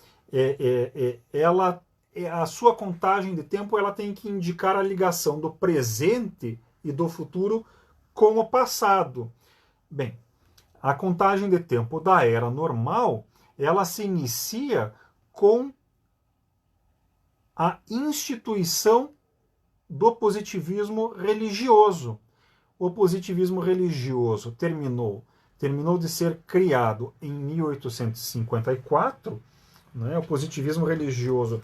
A sua contagem de tempo ela tem que indicar a ligação do presente e do futuro com o passado. Bem, a contagem de tempo da era normal, ela se inicia com a instituição do positivismo religioso. O positivismo religioso terminou de ser criado em 1854, né? O positivismo religioso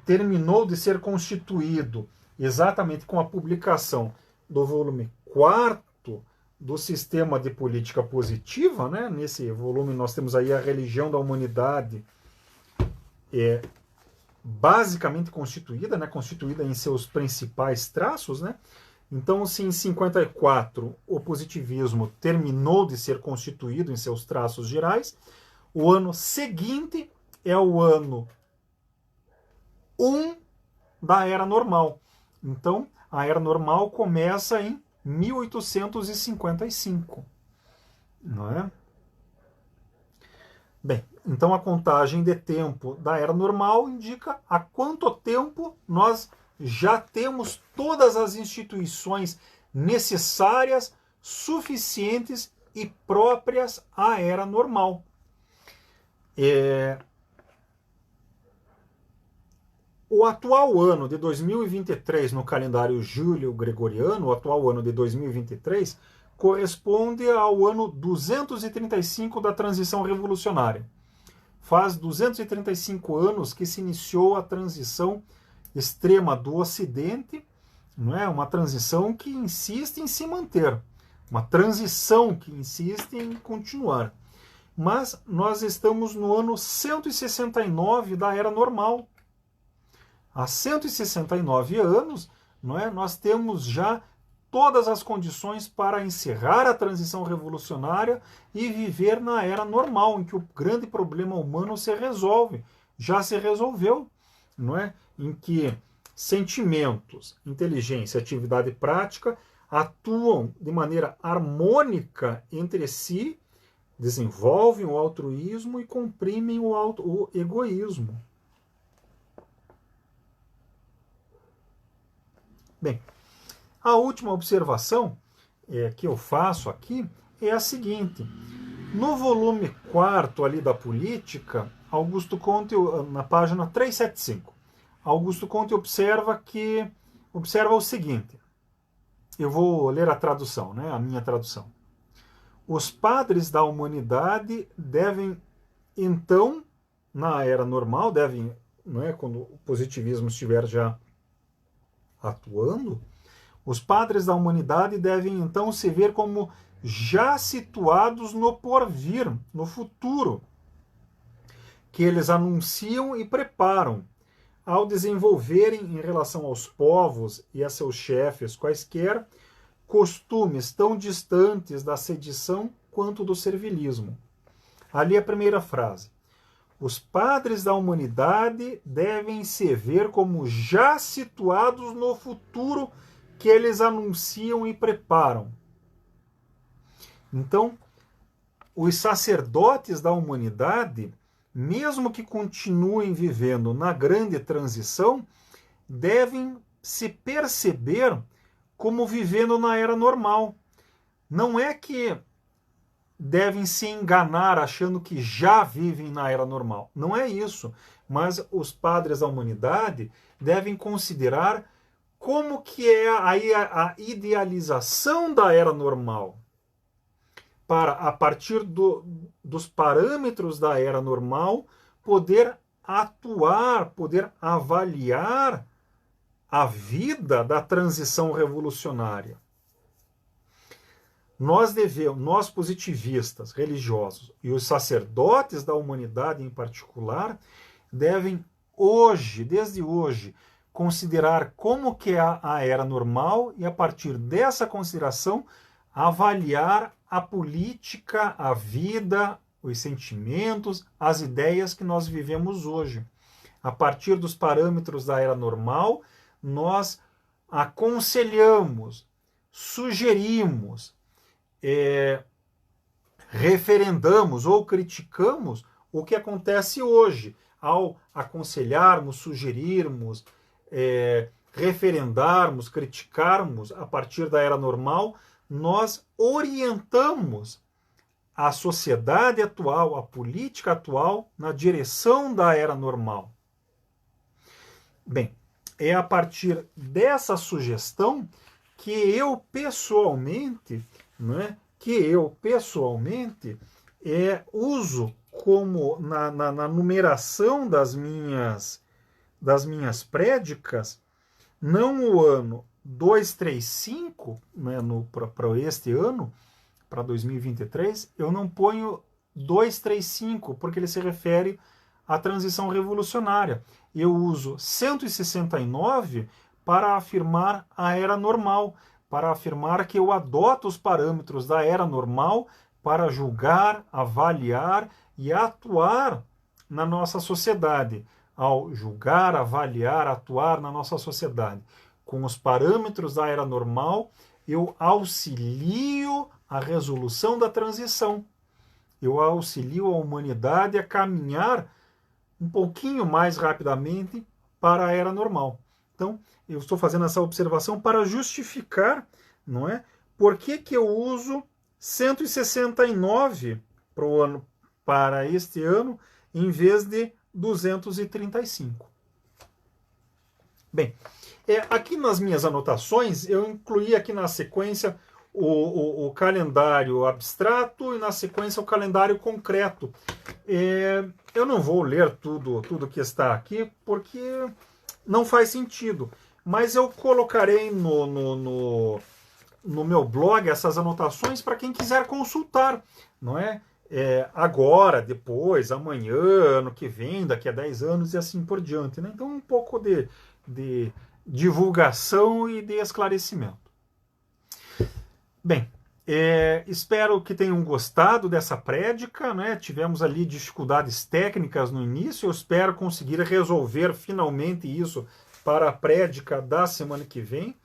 terminou de ser constituído exatamente com a publicação do volume 4º do Sistema de Política Positiva, né? Nesse volume nós temos aí a religião da humanidade basicamente constituída, né? Constituída em seus principais traços, né? Então, se em 54 o positivismo terminou de ser constituído em seus traços gerais, o ano seguinte é o ano 1 da Era Normal. Então, a Era Normal começa em 1855. Não é? Bem, então a contagem de tempo da Era Normal indica há quanto tempo nós já temos todas as instituições necessárias, suficientes e próprias à Era Normal. O atual ano de 2023 no calendário júlio-gregoriano, o atual ano de 2023, corresponde ao ano 235 da transição revolucionária. Faz 235 anos que se iniciou a transição extrema do Ocidente, não é? Uma transição que insiste em se manter, uma transição que insiste em continuar. Mas nós estamos no ano 169 da Era Normal. Há 169 anos, não é? Nós temos já todas as condições para encerrar a transição revolucionária e viver na Era Normal, em que o grande problema humano se resolve. Já se resolveu, não é? Em que sentimentos, inteligência e atividade prática atuam de maneira harmônica entre si, desenvolvem o altruísmo e comprimem o egoísmo. Bem, a última observação que eu faço aqui é a seguinte. No volume 4º ali da Política, Augusto Comte, na página 375, Augusto Comte observa o seguinte. Eu vou ler a tradução, né, a minha tradução. Os padres da humanidade devem, então, na Era Normal, não é, quando o positivismo estiver já atuando, os padres da humanidade devem, então, se ver como já situados no porvir, no futuro, que eles anunciam e preparam, ao desenvolverem em relação aos povos e a seus chefes quaisquer costumes tão distantes da sedição quanto do servilismo. Ali a primeira frase. Os padres da humanidade devem se ver como já situados no futuro que eles anunciam e preparam. Então, os sacerdotes da humanidade, mesmo que continuem vivendo na grande transição, devem se perceber como vivendo na era normal. Não é que devem se enganar achando que já vivem na era normal. Não é isso, mas os padres da humanidade devem considerar como que é aí a idealização da era normal, para, a partir dos parâmetros da era normal, poder atuar, poder avaliar a vida da transição revolucionária. Nós positivistas, religiosos e os sacerdotes da humanidade em particular, devem hoje, desde hoje, considerar como que é a era normal e, a partir dessa consideração, avaliar a política, a vida, os sentimentos, as ideias que nós vivemos hoje. A partir dos parâmetros da era normal, nós aconselhamos, sugerimos, referendamos ou criticamos o que acontece hoje, ao aconselharmos, sugerirmos, referendarmos, criticarmos a partir da era normal, nós orientamos a sociedade atual, a política atual, na direção da era normal. Bem, é a partir dessa sugestão que eu pessoalmente, uso como na numeração das minhas prédicas, não o ano 235, né, para este ano, para 2023, eu não ponho 235, porque ele se refere à transição revolucionária. Eu uso 169 para afirmar a era normal, para afirmar que eu adoto os parâmetros da era normal para julgar, avaliar e atuar na nossa sociedade. Ao julgar, avaliar, atuar na nossa sociedade com os parâmetros da era normal, eu auxilio a resolução da transição. Eu auxilio a humanidade a caminhar um pouquinho mais rapidamente para a era normal. Então, eu estou fazendo essa observação para justificar, não é? Por que eu uso 169 para este ano em vez de 235. Bem, aqui nas minhas anotações, eu incluí aqui na sequência o calendário abstrato e na sequência o calendário concreto. Eu não vou ler tudo que está aqui, porque não faz sentido. Mas eu colocarei no meu blog essas anotações para quem quiser consultar, não é? Agora, depois, amanhã, ano que vem, daqui a 10 anos e assim por diante, né? Então, um pouco de divulgação e de esclarecimento. Bem, espero que tenham gostado dessa prédica, né? Tivemos ali dificuldades técnicas no início, eu espero conseguir resolver finalmente isso para a prédica da semana que vem.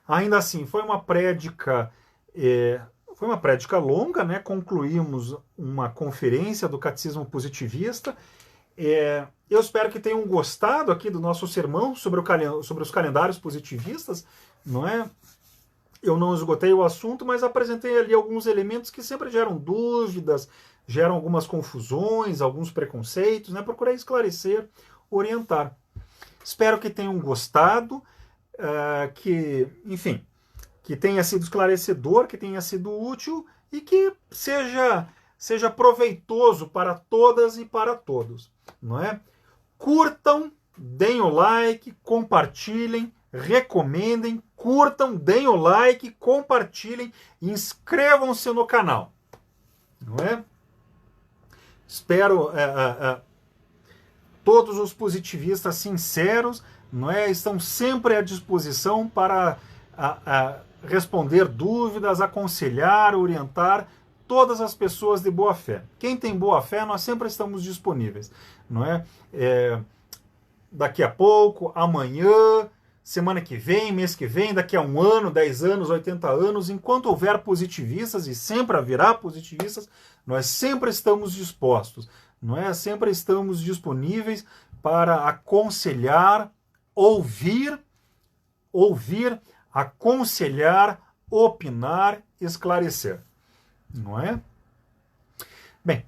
Ainda assim, foi uma prédica longa, né? Concluímos uma conferência do Catecismo Positivista. Eu espero que tenham gostado aqui do nosso sermão sobre os calendários positivistas, não é? Eu não esgotei o assunto, mas apresentei ali alguns elementos que sempre geram dúvidas, geram algumas confusões, alguns preconceitos, né? Procurei esclarecer, orientar. Espero que tenham gostado, que tenha sido esclarecedor, que tenha sido útil e que seja proveitoso para todas e para todos, não é? Curtam, deem o like, compartilhem, recomendem, curtam, deem o like, compartilhem e inscrevam-se no canal, não é? Espero todos os positivistas sinceros, não é? Estão sempre à disposição para responder dúvidas, aconselhar, orientar todas as pessoas de boa fé. Quem tem boa fé, nós sempre estamos disponíveis, não é? Daqui a pouco, amanhã, semana que vem, mês que vem, daqui a 1 ano, 10 anos, 80 anos, enquanto houver positivistas, e sempre haverá positivistas, nós sempre estamos dispostos, não é? Sempre estamos disponíveis para aconselhar, ouvir, aconselhar, opinar, esclarecer, não é? Bem,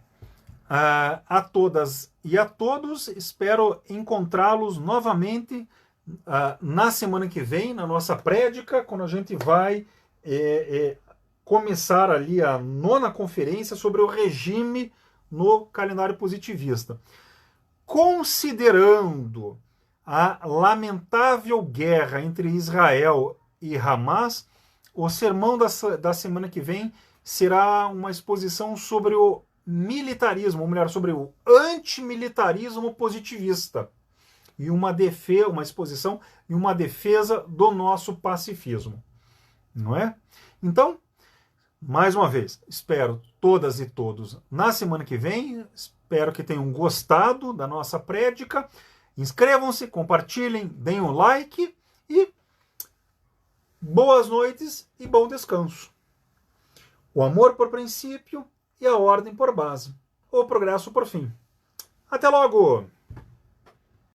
a todas e a todos, espero encontrá-los novamente na semana que vem, na nossa prédica, quando a gente vai começar ali a 9ª conferência sobre o regime no calendário positivista. Considerando a lamentável guerra entre Israel e Hamas, o sermão da semana que vem será uma exposição sobre o militarismo, ou melhor, sobre o antimilitarismo positivista, e uma exposição e uma defesa do nosso pacifismo, não é? Então, mais uma vez, espero todas e todos na semana que vem, espero que tenham gostado da nossa prédica, inscrevam-se, compartilhem, deem um like e boas noites e bom descanso. O amor por princípio e a ordem por base, o progresso por fim. Até logo!